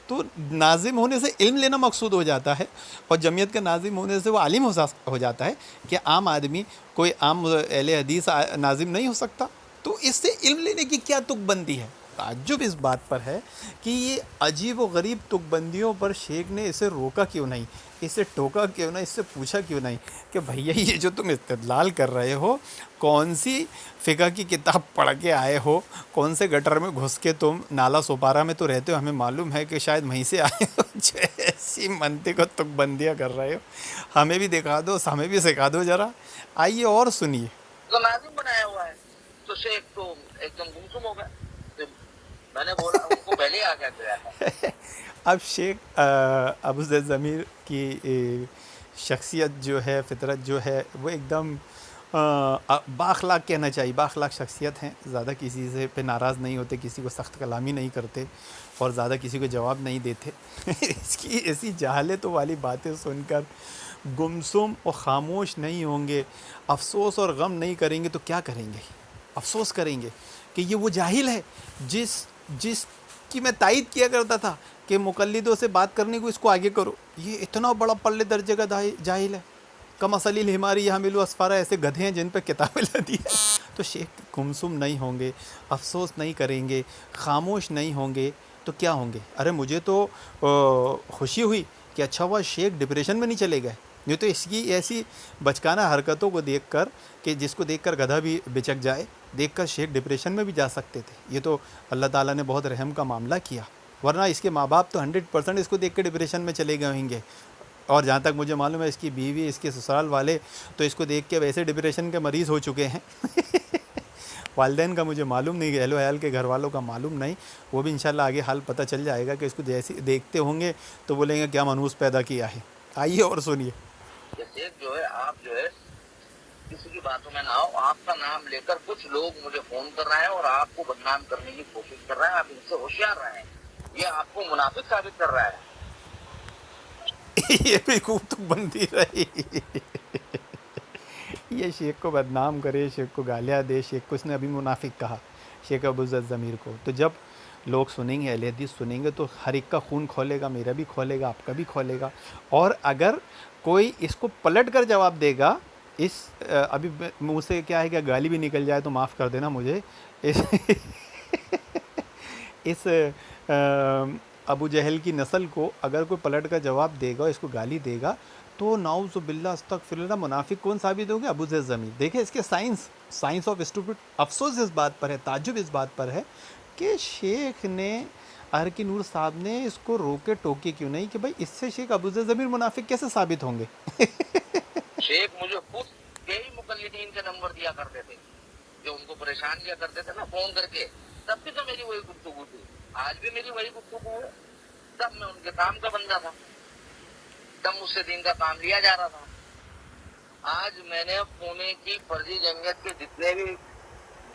تو ناظم ہونے سے علم لینا مقصود ہو جاتا ہے، اور جمعیت کا ناظم ہونے سے وہ عالم ہو جاتا ہے. کہ عام آدمی، کوئی عام اہل حدیث ناظم نہیں ہو سکتا؟ تو اس سے علم لینے کی کیا تک بندی ہے؟ تعجب اس بات پر ہے کہ یہ عجیب و غریب تک بندیوں پر شیخ نے اسے روکا کیوں نہیں، اسے ٹوکا کیوں نہیں، اس سے پوچھا کیوں نہیں کہ بھیا یہ جو تم استدلال کر رہے ہو، کون سی فقہ کی کتاب پڑھ کے آئے ہو، کون سے گٹر میں گھس کے تم نالا سوپارا میں تو رہتے ہو، ہمیں معلوم ہے کہ شاید وہیں سے آئے ہو، جو ایسی منطق و تک بندیاں کر رہے ہو، ہمیں بھی دکھا دو، ہمیں بھی سکھا دو ذرا. آئیے اور سنیے. تو ناظم بنایا ہوا ہے. تو شیخ تو ایک دم گمسم ہو گئے. تو میں نے بولا ان کو پہلے آ گیا تھا. اب شیخ ابو زید ضمیر کی شخصیت جو ہے، فطرت جو ہے، وہ ایک دم بااخلاق کہنا چاہیے، بااخلاق شخصیت ہیں. زیادہ کسی سے پہ ناراض نہیں ہوتے، کسی کو سخت کلامی نہیں کرتے، اور زیادہ کسی کو جواب نہیں دیتے. اس کی ایسی جہالت والی باتیں سن کر گمسم اور خاموش نہیں ہوں گے، افسوس اور غم نہیں کریں گے تو کیا کریں گے؟ افسوس کریں گے کہ یہ وہ جاہل ہے جس کی میں تائید کیا کرتا تھا کہ مقلدوں سے بات کرنے کو اس کو آگے کرو. یہ اتنا بڑا پلے درجے کا جاہل ہے. کم اصلی الحماری یحمل اسفارا، ایسے گدھے ہیں جن پہ کتابیں لدی ہیں. تو شیخ گمسم نہیں ہوں گے، افسوس نہیں کریں گے، خاموش نہیں ہوں گے تو کیا ہوں گے؟ ارے مجھے تو خوشی ہوئی کہ اچھا ہوا شیخ ڈپریشن میں نہیں چلے گئے. یہ تو اس کی ایسی بچکانہ حرکتوں کو دیکھ کر، کہ جس کو دیکھ کر گدھا بھی بچک جائے، دیکھ کر شیخ ڈپریشن میں بھی جا سکتے تھے. یہ تو اللہ تعالیٰ نے بہت رحم کا معاملہ کیا، ورنہ اس کے ماں باپ تو 100% اس کو دیکھ کے ڈپریشن میں چلے گئے ہوں گے. اور جہاں تک مجھے معلوم ہے اس کی بیوی، اس کے سسرال والے تو اس کو دیکھ کے ویسے ڈپریشن کے مریض ہو چکے ہیں. والدین کا مجھے معلوم نہیں، اہل و عیال کے گھر والوں کا معلوم نہیں، وہ بھی انشاءاللہ آگے حال پتہ چل جائے گا کہ اس کو جیسے دیکھتے ہوں گے تو بولیں گے کیا منحوس پیدا کیا ہے. آئیے اور سنیے. شیخ جو ہے، آپ جو ہے کسی کی باتوں میں نہ آؤ. آپ کا نام لے کر کچھ لوگ مجھے فون کر رہے ہیں اور آپ کو بدنام کرنے کی کوشش کر رہے ہیں. آپ ان سے ہوشیار رہے ہیں. یہ آپ کو منافق ثابت کر رہا ہے. یہ بھی خوب تو بندی رہی. یہ شیخ کو بدنام کرے، شیخ کو گالیاں دے، شیخ کو اس نے ابھی منافق کہا، شیخ ابو زید ضمیر کو. تو جب لوگ سنیں گے، اہل حدیث سنیں گے تو ہر ایک کا خون کھولے گا، میرا بھی کھولے گا، آپ کا بھی کھولے گا. اور اگر کوئی اس کو پلٹ کر جواب دے گا، ابھی منہ سے کیا ہے کہ گالی بھی نکل جائے تو معاف کر دینا مجھے، اس ابو جہل کی نسل کو اگر کوئی پلٹ کر جواب دے گا، اس کو گالی دے گا، تو نعوذ باللہ استغفر اللہ، منافق کون ثابت ہو گیا؟ ابو زید ضمیر. دیکھیں اس کے سائنس آف اسٹوپڈ. افسوس اس بات پر ہے، تعجب اس بات پر ہے کہ شیخ نے، آر کے نور صاحب نے اس کو روکے ٹوکے کیوں نہیں کہ بھائی اس سے شیخ ابو زید ضمیر منافق کیسے ثابت ہوں گے؟ شیخ مجھے خود کئی مقلدین کے نمبر دیا کرتے تھے جو ان کو پریشان کیا کرتے تھے نا فون کر کے. تب بھی تو میری وہی گفتگو تھی، آج بھی میری وہی گفتگو ہے. تب میں ان کے کام کا بندہ تھا، تب مجھ سے دین کا کام لیا جا رہا تھا. آج میں نے پونے کی فرضی جمعیت کے جتنے بھی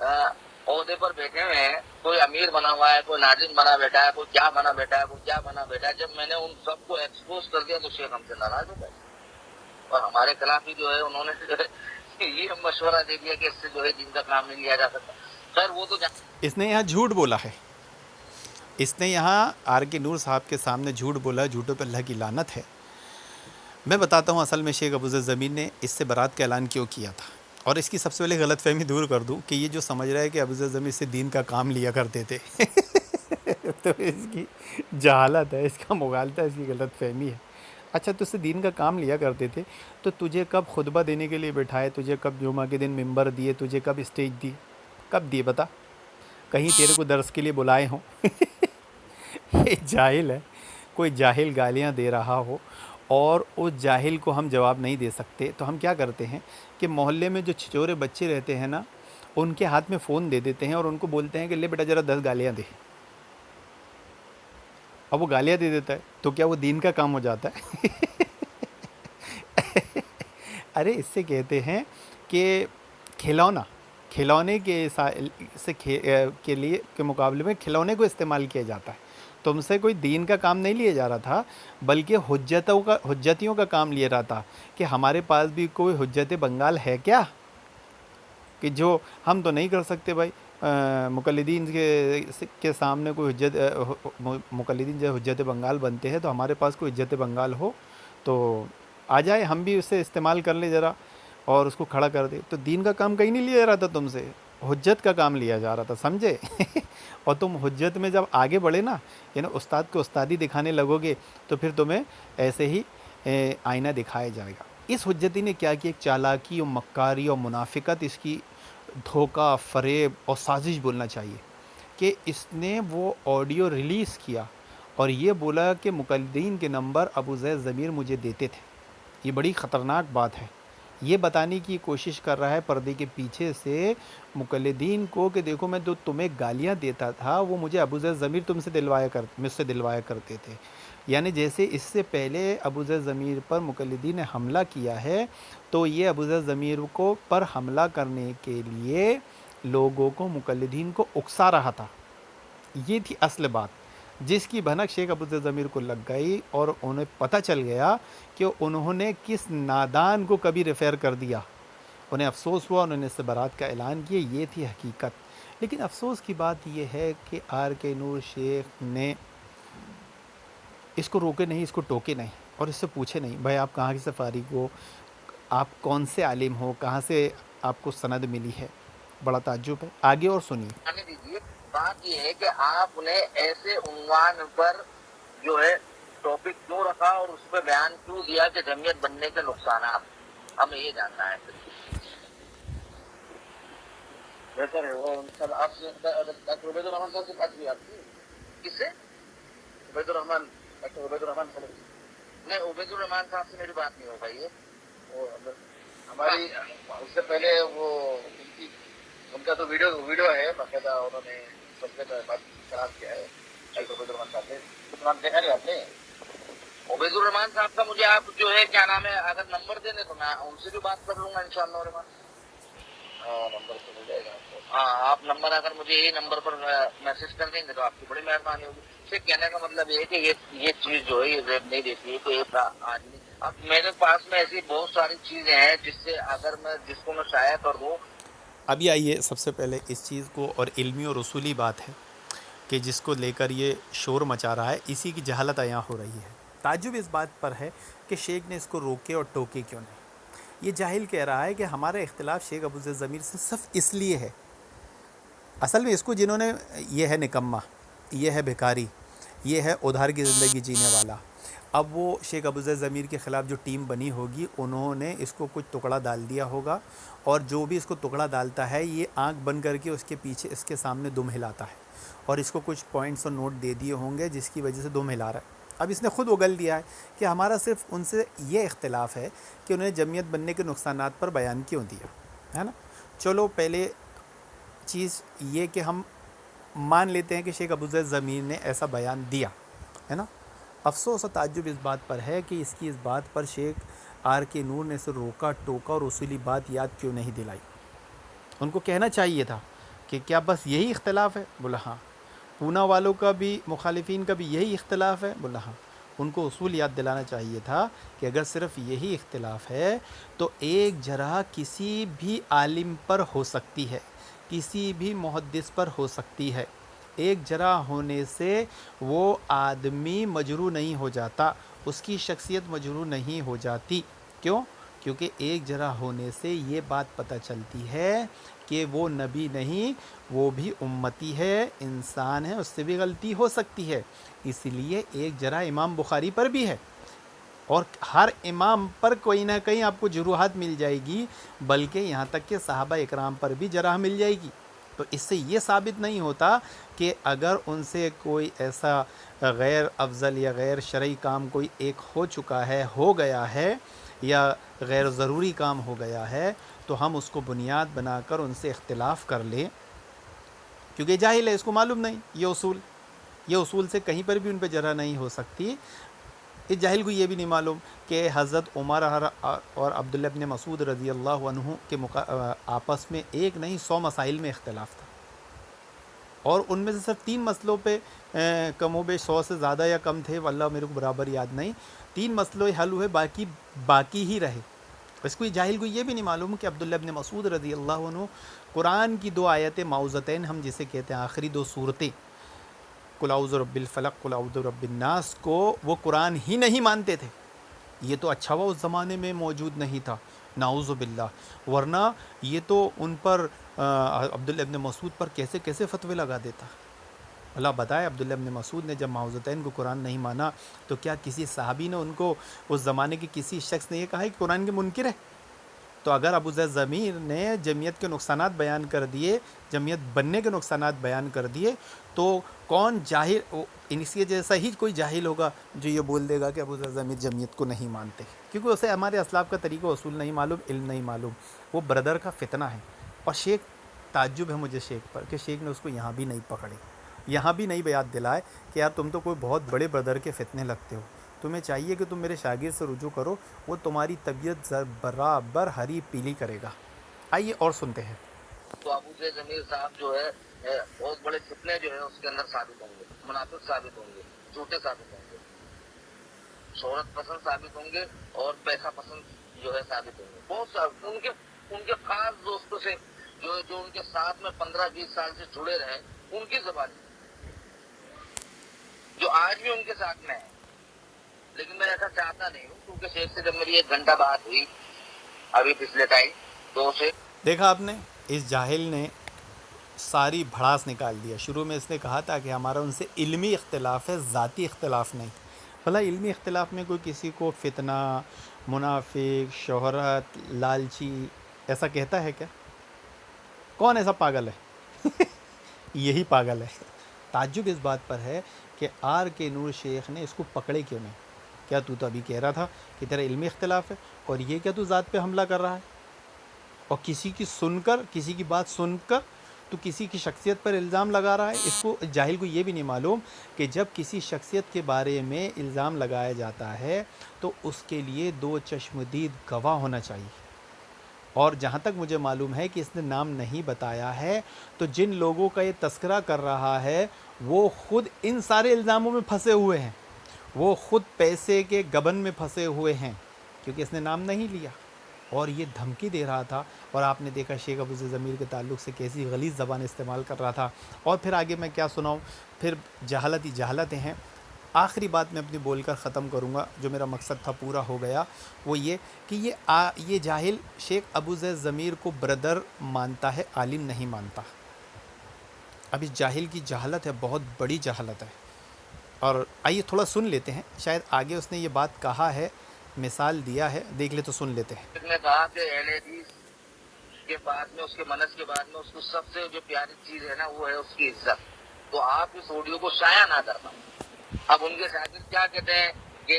عہدے پر بیٹھے ہوئے ہیں, کوئی امیر بنا ہوا ہے, کوئی ناظم بنا بیٹھا ہے, کوئی کیا بنا بیٹھا ہے, کوئی کیا بنا بیٹھا ہے. جب میں نے ان سب کو ایکسپوز کر دیا تو شیخ ہم سے ناراض ہو گئے, اور ہمارے خلاف ہی جو ہے انہوں نے جو ہے یہ مشورہ دے دیا کہ اس سے جو ہے دین کا کام نہیں لیا جا سکتا. خیر وہ تو اس نے یہاں جھوٹ بولا ہے, اس نے یہاں آر کے نور صاحب کے سامنے جھوٹ بولا, جھوٹوں پہ اللہ کی لعنت ہے. میں بتاتا ہوں اصل میں شیخ ابوذر زمین نے اس سے برات کا اعلان کیوں کیا تھا, اور اس کی سب سے پہلے غلط فہمی دور کر دوں کہ یہ جو سمجھ رہا ہے کہ ابوذر زمین سے دین کا کام لیا کرتے تھے تو اس کی جہالت ہے, اس کا مغالطہ, اس کی غلط فہمی ہے. اچھا تو اس سے دین کا کام لیا کرتے تھے تو تجھے کب خطبہ دینے کے لیے بٹھائے, تجھے کب جمعہ کے دن ممبر دیے, تجھے کب اسٹیج دی, کب دیے بتا, کہیں تیرے کو درس کے لیے بلائے ہوں یہ جاہل ہے, کوئی جاہل گالیاں دے رہا ہو اور اس جاہل کو ہم جواب نہیں دے سکتے تو ہم کیا کرتے ہیں کہ محلے میں جو چھچورے بچے رہتے ہیں نا, ان کے ہاتھ میں فون دے دیتے ہیں اور ان کو بولتے ہیں کہ لے بیٹا ذرا 10 گالیاں دے. اب وہ گالیاں دے دیتا ہے تو کیا وہ دین کا کام ہو جاتا ہے ارے اس سے کہتے ہیں کہ کھلونے کے لیے کے مقابلے میں کھلونے کو استعمال کیا جاتا ہے. تم سے کوئی دین کا کام نہیں لیا جا رہا تھا, بلکہ حجتیوں کا کام لیا رہا تھا کہ ہمارے پاس بھی کوئی حجت بنگال ہے کیا, کہ جو ہم تو نہیں کر سکتے بھائی, مقلدین کے سامنے کوئی مقلدین جو حجت بنگال بنتے ہیں تو ہمارے پاس کوئی حجت بنگال ہو تو آ جائے, ہم بھی اسے استعمال کر لیں ذرا اور اس کو کھڑا کر دے. تو دین کا کام کہیں نہیں لیا جا رہا تھا تم سے, حجت کا کام لیا جا رہا تھا, سمجھے اور تم حجت میں جب آگے بڑھے نا, یعنی استاد کو استادی دکھانے لگو گے تو پھر تمہیں ایسے ہی آئینہ دکھایا جائے گا. اس حجتی نے کیا کہ ایک چالاکی اور مکاری اور منافقت, اس کی دھوکہ, فریب اور سازش بولنا چاہیے, کہ اس نے وہ آڈیو ریلیز کیا اور یہ بولا کہ مقلدین کے نمبر ابوذر ضمیر مجھے دیتے تھے. یہ بڑی خطرناک بات ہے. یہ بتانے کی کوشش کر رہا ہے پردے کے پیچھے سے مقلدین کو کہ دیکھو میں جو تمہیں گالیاں دیتا تھا وہ مجھے ابوذر ضمیر مجھ سے دلوایا کرتے تھے. یعنی جیسے اس سے پہلے ابوذر ضمیر پر مقلدین نے حملہ کیا ہے تو یہ ابوذر ضمیر کو پر حملہ کرنے کے لیے لوگوں کو, مقلدین کو اکسا رہا تھا. یہ تھی اصل بات, جس کی بھنک شیخ ابوذر ضمیر کو لگ گئی اور انہیں پتہ چل گیا کہ انہوں نے کس نادان کو کبھی ریفر کر دیا. انہیں افسوس ہوا, انہوں نے اس سے برات کا اعلان کیا. یہ تھی حقیقت. لیکن افسوس کی بات یہ ہے کہ آر کے نور شیخ نے اس کو روکے نہیں, اس کو ٹوکے نہیں, اور اس سے پوچھے نہیں بھائی آپ کہاں سے فارغ ہو, آپ کون سے عالم ہو, کہاں سے آپ کو سند ملی ہے. بڑا تعجب ہے. آگے اور سنیے. آنے دیجیے. بات یہ ہے کہ آپ نے ایسے عنوان پر جو ہے ٹاپک کیوں رکھا اور اس پہ بیان کیوں دیا کہ جمعیت بننے کے نقصانات, ہمیں یہ جاننا ہے. بہتر ہے وہ سر آپ سے ڈاکٹر عبید الرحمان صاحب سے بات ہوئی آپ کی, کس سے؟ عبید الرحمان, ڈاکٹر عبید الرحمان صاحب. نہیں, عبید الرحمان صاحب سے میری بات نہیں ہو پائی ہے. ہماری اس سے پہلے وہ ان کا تو ویڈیو ہے باقاعدہ, انہوں نے مسئلے کا بات خراب کیا ہے ڈاکٹر عبید الرحمان صاحب نے. نام دیکھا نہیں آپ نے؟ عبید الرحمان صاحب کا مجھے آپ جو ہے کیا نام ہے اگر نمبر دے دیں تو میں ان سے بھی بات کر لوں گا انشاءاللہ الرحمن. ہاں نمبر تو مل جائے گا آپ کو. ہاں, آپ نمبر اگر مجھے یہی نمبر پر میسج کر دیں گے تو آپ کی بڑی مہربانی ہوگی. صرف کہنے کا مطلب یہ ہے کہ یہ چیز جو ہے یہ ریپ نہیں دیتی ہے, کوئی آدمی. اب میرے پاس میں ایسی بہت ساری چیزیں ہیں جس سے اگر میں جس کو میں شائع کر دوں. ابھی آئیے, سب سے پہلے اس چیز کو, اور علمی اور اصولی بات ہے کہ جس کو لے کر یہ شور مچا رہا ہے, اسی کی جہالت عیاں ہو رہی ہے. تعجب اس بات پر ہے کہ شیخ نے اس کو روکے اور ٹوکے کیوں نہیں. یہ جاہل کہہ رہا ہے کہ ہمارا اختلاف شیخ ابوذر ضمیر سے صرف اس لیے ہے. اصل میں اس کو جنہوں نے, یہ ہے نکما, یہ ہے بھکاری, یہ ہے ادھار کی زندگی جینے والا. اب وہ شیخ ابوذر ضمیر کے خلاف جو ٹیم بنی ہوگی انہوں نے اس کو کچھ ٹکڑا ڈال دیا ہوگا, اور جو بھی اس کو ٹکڑا ڈالتا ہے یہ آنکھ بند کر کے اس کے پیچھے اس کے سامنے دم ہلاتا ہے, اور اس کو کچھ پوائنٹس اور نوٹ دے دیے ہوں گے جس کی وجہ سے دم ہلا رہا ہے. اب اس نے خود اگل دیا ہے کہ ہمارا صرف ان سے یہ اختلاف ہے کہ انہیں جمعیت بننے کے نقصانات پر بیان کیوں دیا ہے نا. چلو پہلے چیز یہ کہ ہم مان لیتے ہیں کہ شیخ ابوذر ضمیر نے ایسا بیان دیا ہے نا. افسوس اور تعجب اس بات پر ہے کہ اس کی اس بات پر شیخ آر کے نور نے اسے روکا, ٹوکا اور اصولی بات یاد کیوں نہیں دلائی. ان کو کہنا چاہیے تھا کہ کیا بس یہی اختلاف ہے؟ بولا ہاں۔ پونا والوں کا بھی، مخالفین کا بھی یہی اختلاف ہے؟ بولا ہاں۔ ان کو اصول یاد دلانا چاہیے تھا کہ اگر صرف یہی اختلاف ہے تو ایک جرح کسی بھی عالم پر ہو سکتی ہے، کسی بھی محدث پر ہو سکتی ہے۔ ایک جرح ہونے سے وہ آدمی مجروح نہیں ہو جاتا، اس کی شخصیت مجروح نہیں ہو جاتی۔ کیوں؟ کیونکہ ایک جرح ہونے سے یہ بات پتہ چلتی ہے کہ وہ نبی نہیں، وہ بھی امتی ہے، انسان ہے، اس سے بھی غلطی ہو سکتی ہے۔ اس لیے ایک جرح امام بخاری پر بھی ہے، اور ہر امام پر کوئی نہ کہیں آپ کو جروحات مل جائے گی، بلکہ یہاں تک کہ صحابہ اکرام پر بھی جرح مل جائے گی۔ تو اس سے یہ ثابت نہیں ہوتا کہ اگر ان سے کوئی ایسا غیر افضل یا غیر شرعی کام کوئی ایک ہو چکا ہے، ہو گیا ہے، یا غیر ضروری کام ہو گیا ہے، تو ہم اس کو بنیاد بنا کر ان سے اختلاف کر لیں، کیونکہ جاہل ہے، اس کو معلوم نہیں یہ اصول سے کہیں پر بھی ان پہ جرح نہیں ہو سکتی۔ اس جاہل کو یہ بھی نہیں معلوم کہ حضرت عمر اور عبداللہ ابن مسعود رضی اللہ عنہ کے آپس میں ایک نہیں 100 مسائل میں اختلاف تھا، اور ان میں سے صرف 3 مسئلوں پہ کم و بیش 100 سے زیادہ یا کم تھے، واللہ میرے کو برابر یاد نہیں، 3 مسئلے حل ہوئے، باقی ہی رہے۔ اس کو جاہل کو یہ بھی نہیں معلوم کہ عبداللہ ابن مسعود رضی اللہ عنہ قرآن کی 2 آیتیں معوذتین، ہم جسے کہتے ہیں آخری 2 صورتیں، قل اعوذ برب الفلق قل اعوذ برب الناس، کو وہ قرآن ہی نہیں مانتے تھے۔ یہ تو اچھا ہوا اس زمانے میں موجود نہیں تھا، نعوذ باللہ، ورنہ یہ تو ان پر عبداللہ ابن مسعود پر کیسے کیسے فتوے لگا دیتا۔ اللہ بتائے، عبداللہ ابن مسعود نے جب معوذتین کو قرآن نہیں مانا تو کیا کسی صحابی نے ان کو، اس زمانے کے کسی شخص نے یہ کہا کہ قرآن کے منکر ہے؟ تو اگر ابو ذر ضمیر نے جمعیت کے نقصانات بیان کر دیے، جمعیت بننے کے نقصانات بیان کر دیے، تو کون جاہل، ان کے جیسا ہی کوئی جاہل ہوگا جو یہ بول دے گا کہ ابو ذر ضمیر جمعیت کو نہیں مانتے، کیونکہ اسے ہمارے اسلاف کا طریقہ اصول نہیں معلوم، علم نہیں معلوم، وہ بردر کا فتنہ ہے۔ اور شیخ، تعجب ہے مجھے شیخ پر کہ شیخ نے اس کو یہاں بھی نہیں پکڑے، یہاں بھی نہیں یاد دلائے کہ یار تم تو کوئی بہت بڑے بردر کے فتنے لگتے ہو، تمہیں چاہیے کہ تم میرے شاگرد سے رجوع کرو، وہ تمہاری طبیعت برابر ہری پیلی کرے گا۔ آئیے اور سنتے ہیں۔ تو ابو ذر ضمیر صاحب جو ہے بہت بڑے فتنے جو ہے اس کے اندر ثابت ہوں گے، منافق ثابت ہوں گے، جھوٹے ثابت ہوں گے، شہرت پسند ثابت ہوں گے، اور پیسہ پسند جو ہے ثابت ہوں گے۔ بہت ان کے خاص دوستوں سے جو ان کے ساتھ میں 15-20 سال سے جڑے رہے، ان کی زبان جو آج بھی ان کے ساتھ میں ہے، لیکن میں ایسا چاہتا نہیں ہوں، کیونکہ شیخ سے جب میری 1 گھنٹہ بات ہوئی ابھی پچھلے ٹائم، تو اسے دیکھا آپ نے، اس جاہل نے ساری بھڑاس نکال دیا۔ شروع میں اس نے کہا تھا کہ ہمارا ان سے علمی اختلاف ہے، ذاتی اختلاف نہیں۔ بھلا علمی اختلاف میں کوئی کسی کو فتنہ، منافق، شہرت، لالچی ایسا کہتا ہے کیا؟ کون ایسا پاگل ہے؟ یہی پاگل ہے۔ تعجب اس بات پر ہے کہ آر کے نور شیخ نے اس کو پکڑے کیوں نہیں؟ کیا تو ابھی کہہ رہا تھا کہ تیرا علمی اختلاف ہے، اور یہ کیا تو ذات پہ حملہ کر رہا ہے؟ اور کسی کی بات سن کر تو کسی کی شخصیت پر الزام لگا رہا ہے۔ اس کو، جاہل کو یہ بھی نہیں معلوم کہ جب کسی شخصیت کے بارے میں الزام لگایا جاتا ہے تو اس کے لیے 2 چشمدید گواہ ہونا چاہیے، اور جہاں تک مجھے معلوم ہے کہ اس نے نام نہیں بتایا ہے، تو جن لوگوں کا یہ تذکرہ کر رہا ہے وہ خود ان سارے الزاموں میں پھنسے ہوئے ہیں، وہ خود پیسے کے گبن میں پھنسے ہوئے ہیں، کیونکہ اس نے نام نہیں لیا اور یہ دھمکی دے رہا تھا۔ اور آپ نے دیکھا شیخ ابو ذر ضمیر کے تعلق سے کیسی غلیظ زبان استعمال کر رہا تھا۔ اور پھر آگے میں کیا سناؤں، پھر جہالت ہی جہالتیں ہیں۔ آخری بات میں اپنی بول کر ختم کروں گا، جو میرا مقصد تھا پورا ہو گیا، وہ یہ کہ یہ جاہل شیخ ابو ذر ضمیر کو برادر مانتا ہے، عالم نہیں مانتا۔ اب اس جاہل کی جہالت ہے، بہت بڑی جہالت ہے۔ اور آئیے تھوڑا سن لیتے ہیں، شاید آگے اس نے یہ بات کہا ہے، مثال دیا ہے، دیکھ لے تو سن لیتے ہیں۔ اس نے کہا کہ اہل حدیث کے بعد میں، اس کے منہج کے بعد میں، اس کو سب سے جو پیاری چیز ہے نا، وہ ہے اس کی عزت۔ تو آپ اس آڈیو کو شائع نہ کرنا۔ اب ان کے شاگرد کیا کہتے ہیں کہ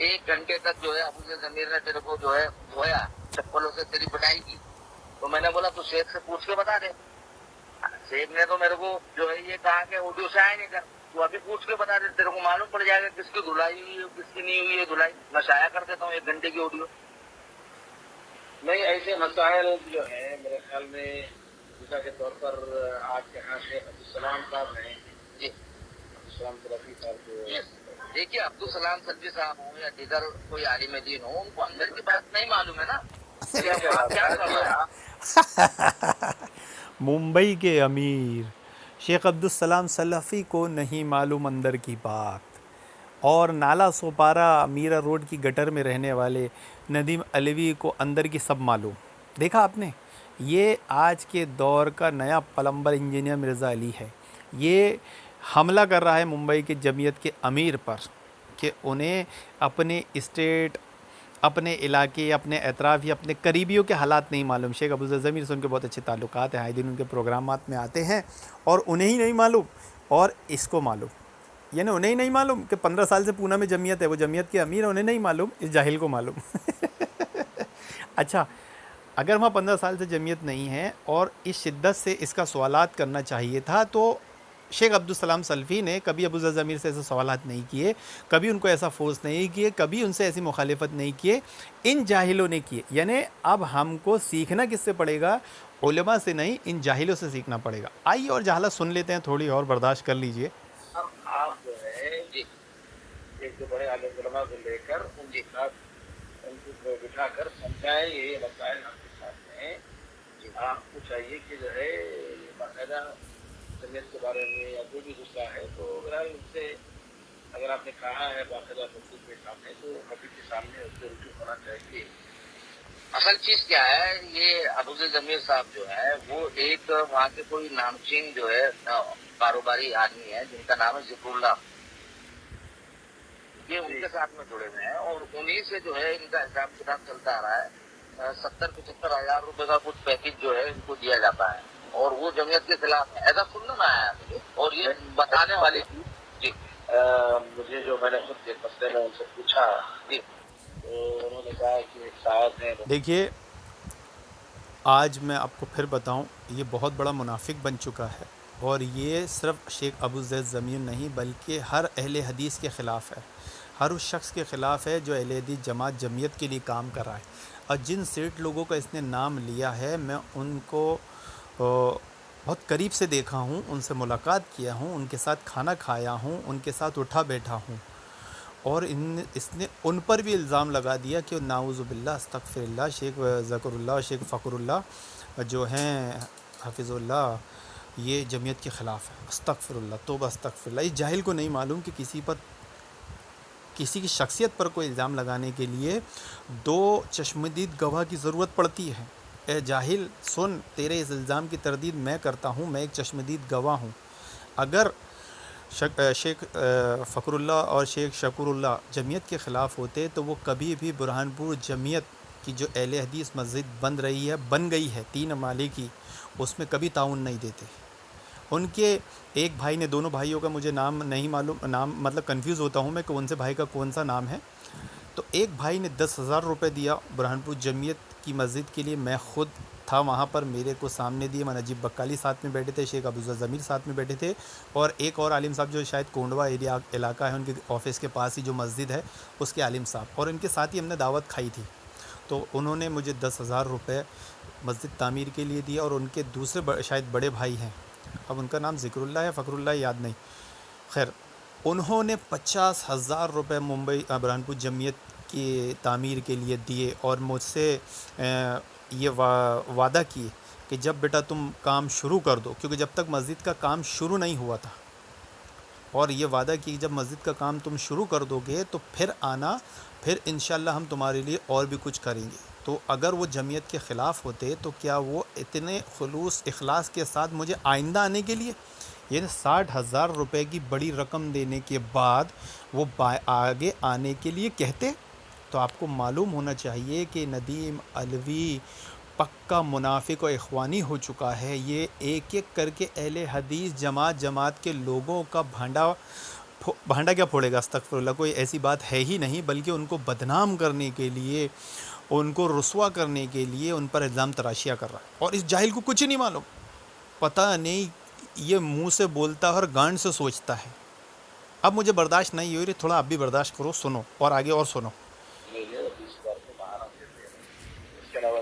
1 گھنٹے تک جو ہے ابو ذر ضمیر نے تیرے کو جو ہے دھویا، چپلوں سے تیری پٹائی کی۔ تو میں نے بولا تو شیخ سے پوچھ کے بتا دے۔ شیخ نے تو میرے کو جو ہے یہ کہا کہ آڈیو شائع نہیں کر، تو ابھی پوچھ کے بتا دے، تیرے کو معلوم پڑ جائے گا کس کی دھلائی ہوئی ہے، کس کی نہیں ہوئی ہے دھلائی۔ میں شائع کر دیتا ہوں 1 گھنٹے کی آڈیو۔ نہیں ایسے مسائل جو ہیں میرے خیال میں مثال کے طور پر آپ کے یہاں شیخ عبدالسلام صاحب ہیں جی عبدالسلام سلفی صاحب جو دیکھیے عبدالسلام سلفی صاحب ہوں یا دیگر کوئی عالم دین ہو ان کو اندر کی بات نہیں معلوم ہے نا وہاں کیا کر رہا ہے ممبئی کے امیر شیخ عبدالسلام سلفی کو نہیں معلوم اندر کی بات، اور نالا سوپارا میرا روڈ کی گٹر میں رہنے والے ندیم علوی کو اندر کی سب معلوم۔ دیکھا آپ نے، یہ آج کے دور کا نیا پلمبر انجینئر مرزا علی ہے۔ یہ حملہ کر رہا ہے ممبئی کے جمعیت کے امیر پر کہ انہیں اپنے اسٹیٹ، اپنے علاقے، اپنے اطراف یا اپنے قریبیوں کے حالات نہیں معلوم۔ شیخ ابوالضمیر سے ان کے بہت اچھے تعلقات ہیں، آئے دن ان کے پروگرامات میں آتے ہیں، اور انہیں ہی نہیں معلوم اور اس کو معلوم، یعنی انہیں ہی نہیں معلوم کہ 15 سال سے پونا میں جمعیت ہے، وہ جمعیت کے امیر ہیں، انہیں نہیں معلوم، اس جاہل کو معلوم۔ اچھا، اگر وہاں 15 سال سے جمعیت نہیں ہے اور اس شدت سے اس کا سوالات کرنا چاہیے تھا، تو شیخ عبدالسلام سلفی نے کبھی ابوالضمیر سے ایسے سوالات نہیں کیے، کبھی ان کو ایسا فورس نہیں کیے، کبھی ان سے ایسی مخالفت نہیں کیے، ان جاہلوں نے کیے۔ یعنی اب ہم کو سیکھنا کس سے پڑے گا؟ علماء سے نہیں، ان جاہلوں سے سیکھنا پڑے گا۔ آئیے اور جہالت سن لیتے ہیں، تھوڑی اور برداشت کر لیجئے۔ اب آپ جو ہے جی ایک جو بڑے عالم علماء کو لے کر ان کے ساتھ ان کو بٹھا کر سمجھائیں یہ مسائل آپ کے سامنے آپ کو چاہیے کہ جو ہے باقاعدہ جمعیت کے بارے میں یا جو بھی غصہ ہے تو بہرحال ان سے اگر آپ نے کہا ہے باقاعدہ حقوق کے سامنے تو حقیق کے سامنے اس سے رجوع ہونا چاہیے۔ اصل چیز کیا ہے، یہ ابوالضمیر صاحب جو ہے وہ ایک وہاں کے کوئی نامچین جو ہے کاروباری آدمی ہے جن کا نام ہے ذکر اللہ، یہ ان کے ساتھ میں جڑے ہوئے ہیں اور انہی سے جو ہے ان کا حساب کتاب چلتا آ رہا ہے۔ 70-75 ہزار روپے کا کچھ پیکج جو ہے ان کو دیا جاتا ہے اور وہ جمعیت کے خلاف ہے، ایسا سننے میں آیا مجھے، اور یہ بتانے والی جی مجھے جو میں نے خود ایک مسئلے میں ان سے پوچھا جی تو انہوں نے کہا کہ ایک صاحب ہیں دیکھیے، آج میں آپ کو پھر بتاؤں، یہ بہت بڑا منافق بن چکا ہے، اور یہ صرف شیخ ابوزید ضمیر نہیں بلکہ ہر اہل حدیث کے خلاف ہے، ہر اس شخص کے خلاف ہے جو اہل حدیث جماعت جمعیت کے لیے کام کر رہا ہے۔ اور جن سیٹ لوگوں کا اس نے نام لیا ہے، میں ان کو بہت قریب سے دیکھا ہوں، ان سے ملاقات کیا ہوں، ان کے ساتھ کھانا کھایا ہوں، ان کے ساتھ اٹھا بیٹھا ہوں، اور اس نے ان پر بھی الزام لگا دیا کہ نعوذ باللہ استغفر اللہ، شیخ ذکر اللہ، شیخ فخر اللہ جو ہیں حافظ اللہ، یہ جمعیت کے خلاف ہے۔ استغفر اللہ، توبہ استغفر اللہ۔ اس جاہل کو نہیں معلوم کہ کسی کی شخصیت پر کوئی الزام لگانے کے لیے 2 چشمدید گواہ کی ضرورت پڑتی ہے۔ اے جاہل سن، تیرے اس الزام کی تردید میں کرتا ہوں، میں ایک چشمدید گواہ ہوں۔ اگر شیخ فخر اللہ اور شیخ شکور اللہ جمعیت کے خلاف ہوتے تو وہ کبھی بھی برہان پور جمعیت کی جو اہل حدیث مسجد بن گئی ہے 3 مالے کی، اس میں کبھی تعاون نہیں دیتے۔ ان کے ایک بھائی نے، دونوں بھائیوں کا مجھے نام نہیں معلوم، نام مطلب کنفیوز ہوتا ہوں میں کہ کون سے بھائی کا کون سا نام ہے، تو ایک بھائی نے 10,000 روپے دیا برہان پور جمعیت کی مسجد کے لیے، میں خود تھا وہاں پر، میرے کو سامنے دیے، میں نجیب بکالی ساتھ میں بیٹھے تھے، شیخ ابوالضمیر ساتھ میں بیٹھے تھے، اور ایک اور عالم صاحب جو شاید کونڈوا ایریا علاقہ ہے ان کے آفس کے پاس ہی جو مسجد ہے اس کے عالم صاحب، اور ان کے ساتھ ہی ہم نے دعوت کھائی تھی۔ تو انہوں نے مجھے 10,000 روپے مسجد تعمیر کے لیے دیا، اور ان کے دوسرے شاید بڑے بھائی ہیں، اب ان کا نام ذکر اللہ ہے، فخر اللہ یاد نہیں، خیر انہوں نے 50,000 روپے ممبئی برہان پور جمعیت کی تعمیر کے لیے دیے، اور مجھ سے یہ وعدہ کیے کہ جب بیٹا تم کام شروع کر دو، کیونکہ جب تک مسجد کا کام شروع نہیں ہوا تھا، اور یہ وعدہ کی جب مسجد کا کام تم شروع کر دو گے تو پھر آنا، پھر انشاءاللہ ہم تمہارے لیے اور بھی کچھ کریں گے۔ تو اگر وہ جمعیت کے خلاف ہوتے تو کیا وہ اتنے خلوص اخلاص کے ساتھ مجھے آئندہ آنے کے لیے، یعنی 60,000 روپے کی بڑی رقم دینے کے بعد وہ آگے آنے کے لیے کہتے؟ تو آپ کو معلوم ہونا چاہیے کہ ندیم علوی پکا منافق و اخوانی ہو چکا ہے۔ یہ ایک ایک کر کے اہل حدیث جماعت کے لوگوں کا بھانڈا کیا پھوڑے گا، استغفر اللہ، کوئی ایسی بات ہے ہی نہیں، بلکہ ان کو بدنام کرنے کے لیے، ان کو رسوا کرنے کے لیے ان پر الزام تراشیاں کر رہا ہے، اور اس جاہل کو کچھ نہیں معلوم، پتہ نہیں یہ منہ سے بولتا ہے اور گانڈ سے سوچتا ہے۔ اب مجھے برداشت نہیں ہو رہی، تھوڑا آپ بھی برداشت کرو، سنو اور آگے اور سنو۔ اس کے علاوہ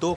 2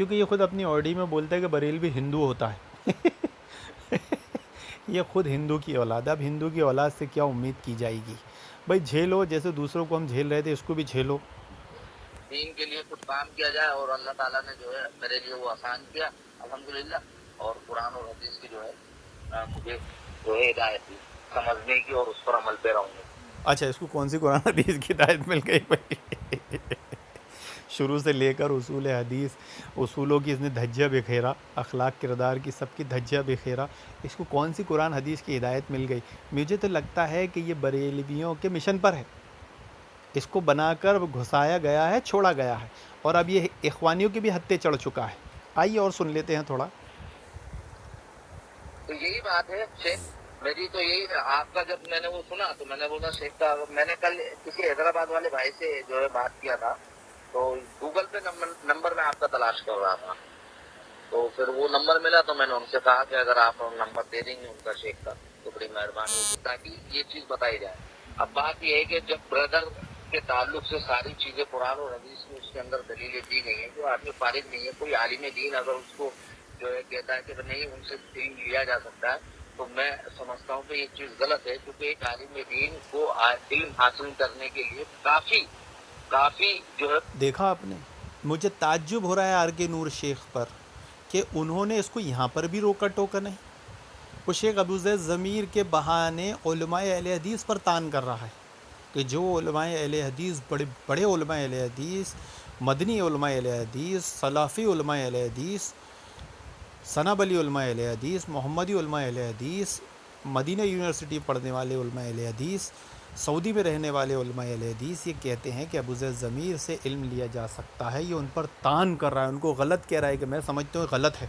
کیونکہ یہ خود اپنی آڈی میں بولتا ہے کہ بریلوی ہندو ہوتا ہے یہ خود ہندو کی اولاد ہے. اب ہندو کی اولاد سے کیا امید کی جائے گی؟ بھائی جھیلو، جیسے دوسروں کو ہم جھیل رہے تھے اس کو بھی جھیلو. دین کے لیے کچھ کام کیا جائے، اور اللہ تعالیٰ نے جو ہے میرے لیے وہ آسان کیا الحمدللہ، اور قرآن اور حدیث کی جو ہے مجھے جو ہے ہدایت دی سمجھنے کی، اور اس پر عمل پہ رہوں گا. اچھا، اس کو کون سی قرآن حدیث کی ہدایت مل گئی بھائی؟ شروع سے لے کر اصول حدیث، اصولوں کی اس نے دھجیہ بکھیرا، اخلاق کردار کی سب کی دھجیہ بکھیرا. اس کو کون سی قرآن حدیث کی ہدایت مل گئی؟ مجھے تو لگتا ہے کہ یہ بریلویوں کے مشن پر ہے. اس کو بنا کر گھسایا گیا ہے، چھوڑا گیا ہے، اور اب یہ اخوانیوں کی بھی ہتھے چڑھ چکا ہے. آئیے اور سن لیتے ہیں تھوڑا. تو یہی بات ہے شیخ، میری تو یہی آپ کا جب میں نے وہ سنا تو میں نے بولا شیخ کا، میں نے کل کسی حیدرآباد والے بھائی سے جو ہے بات کیا تھا، تو گوگل پہ نمبر میں آپ کا تلاش کر رہا تھا، تو پھر وہ نمبر ملا تو میں نے ان سے کہا کہ اگر آپ نمبر دے دیں گے ان کا شیخ کا تو بڑی مہربانی ہوگی، تاکہ یہ چیز بتائی جائے. اب بات یہ ہے کہ جب بردر کے تعلق سے ساری چیزیں قرآن اور حدیث میں اس کے اندر دلیلیں دی گئی ہیں، جو آدمی فارغ نہیں ہے، کوئی عالم دین اگر اس کو جو ہے کہتا ہے کہ نہیں ان سے علم لیا جا سکتا ہے، تو میں سمجھتا ہوں کہ یہ چیز غلط ہے، کیونکہ ایک عالم دین کو علم حاصل کرنے کے لیے کافی جو ہے. دیکھا آپ نے، مجھے تعجب ہو رہا ہے آر کے نور شیخ پر کہ انہوں نے اس کو یہاں پر بھی روکا ٹوکا نہیں. وہ شیخ ابوزید ضمیر کے بہانے علماء اہل حدیث پر تان کر رہا ہے کہ جو علماء اہل حدیث، بڑے بڑے علماء اہل حدیث، مدنی علماء اہل حدیث، سلفی علماء اہل حدیث، ثنابلی علماء اہل حدیث، محمدی علماء اہل حدیث، مدینہ یونیورسٹی پڑھنے والے علماء اہل حدیث، سعودی میں رہنے والے علماء اہل حدیث یہ کہتے ہیں کہ ابوزید ضمیر سے علم لیا جا سکتا ہے. یہ ان پر تان کر رہا ہے، ان کو غلط کہہ رہا ہے کہ میں سمجھتا ہوں غلط ہے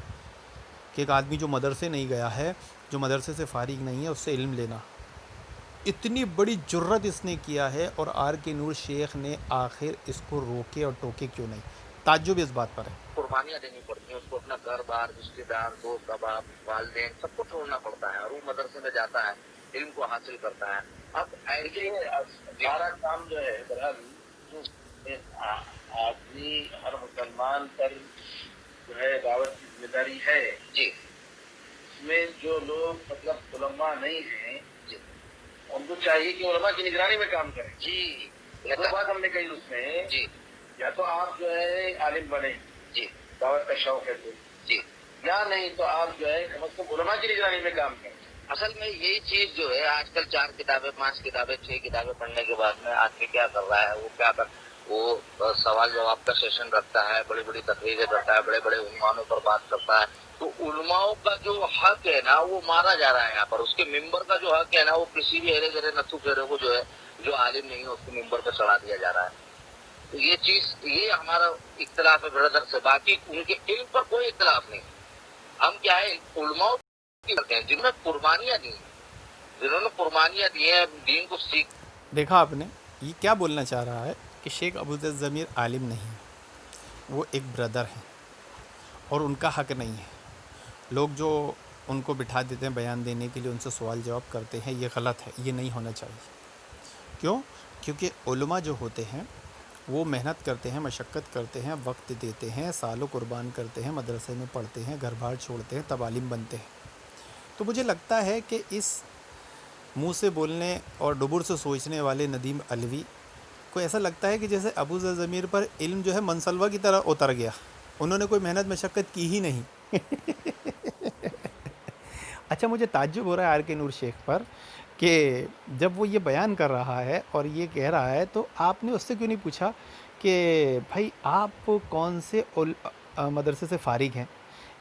کہ ایک آدمی جو مدرسے نہیں گیا ہے، جو مدرسے سے فارغ نہیں ہے، اس سے علم لینا. اتنی بڑی جرت اس نے کیا ہے، اور آر کے نور شیخ نے آخر اس کو روکے اور ٹوکے کیوں نہیں؟ تعجب اس بات پر ہے. قربانیاں دینی پڑتی ہیں اس کو، اپنا گھر بار، رشتے دار، دوست احباب، والدین سب کو چھوڑنا پڑتا ہے، اور وہ مدرسے میں جاتا ہے، علم کو حاصل کرتا ہے. اب ایسے سارا کام جو ہے بہرحال آدمی ہر مسلمان پر جو ہے دعوت کی ذمہ داری ہے. جی اس میں جو لوگ مطلب علماء نہیں ہیں جی ان کو چاہیے کہ علماء کی نگرانی میں کام کریں. جی دو بات ہم نے کہی اس میں، جی یا تو آپ جو ہے عالم بنے، جی دعوت کا شوق ہے تو، جی یا نہیں تو آپ جو ہے کم از کم علماء کی نگرانی میں کام کریں. اصل میں یہی چیز جو ہے آج کل 4 کتابیں 5 کتابیں 6 کتابیں پڑھنے کے بعد میں آدمی کیا کر رہا ہے، وہ سوال جواب کا سیشن رکھتا ہے، بڑی بڑی تقریریں کرتا ہے، بڑے بڑے عنوانوں پر بات کرتا ہے. تو علماؤں کا جو حق ہے نا وہ مارا جا رہا ہے یہاں پر. اس کے ممبر کا جو حق ہے نا وہ کسی بھی ہیرے گرے نتھو پھیرے کو جو ہے جو عالم نہیں ہے اس کے ممبر پہ چڑھا دیا جا رہا ہے. تو یہ چیز، یہ ہمارا اختلاف ہے بردر سے، باقی ان کے علم پر کوئی اختلاف نہیں. ہم کیا ہے علماء کرتے ہیں جنہوں نے قربانیاں دی ہیں، دین کو سیکھ. دیکھا آپ نے، یہ کیا بولنا چاہ رہا ہے کہ شیخ ابوزید ضمیر عالم نہیں ہے، وہ ایک بردر ہیں اور ان کا حق نہیں ہے. لوگ جو ان کو بٹھا دیتے ہیں بیان دینے کے لیے، ان سے سوال جواب کرتے ہیں، یہ غلط ہے، یہ نہیں ہونا چاہیے. کیوں؟ کیونکہ علماء جو ہوتے ہیں وہ محنت کرتے ہیں، مشقت کرتے ہیں، وقت دیتے ہیں، سالوں قربان کرتے ہیں، مدرسے میں پڑھتے ہیں، گھر بار چھوڑتے ہیں، تب عالم بنتے ہیں. تو مجھے لگتا ہے کہ اس منہ سے بولنے اور ڈبر سے سوچنے والے ندیم علوی کو ایسا لگتا ہے کہ جیسے ابوزید ضمیر پر علم جو ہے منسلوہ کی طرح اتر گیا، انہوں نے کوئی محنت مشقت کی ہی نہیں. اچھا، مجھے تعجب ہو رہا ہے آر کے نور شیخ پر کہ جب وہ یہ بیان کر رہا ہے اور یہ کہہ رہا ہے تو آپ نے اس سے کیوں نہیں پوچھا کہ بھائی آپ کون سے مدرسے سے فارغ ہیں،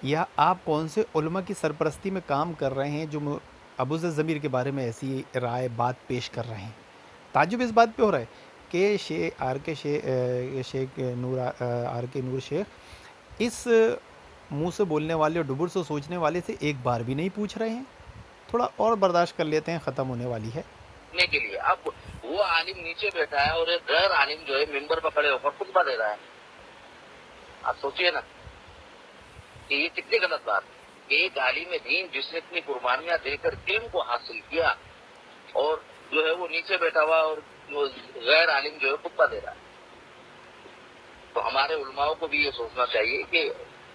یا آپ کون سے علماء کی سرپرستی میں کام کر رہے ہیں جو ابوزید ضمیر کے بارے میں ایسی رائے بات پیش کر رہے ہیں. تعجب اس بات پہ ہو رہا ہے کہ آر کے نور شیخ اس منہ سے بولنے والے اور ڈبر سے سوچنے والے سے ایک بار بھی نہیں پوچھ رہے ہیں. تھوڑا اور برداشت کر لیتے ہیں، ختم ہونے والی ہے. کے لیے اب وہ عالم نیچے بیٹھا ہے اور ایک غیر عالم جو ہے ممبر پر کھڑے ہو کر خطبہ دے رہا ہے. آپ سوچئے نا کہ یہ کتنی غلط بات ہے کہ ایک عالم دین جس نے اتنی قربانیاں دے کر علم کو حاصل کیا، اور جو ہے وہ نیچے بیٹھا ہوا اور وہ غیر عالم جو ہے خطبہ دے رہا ہے. تو ہمارے علماؤں کو بھی یہ سوچنا چاہیے کہ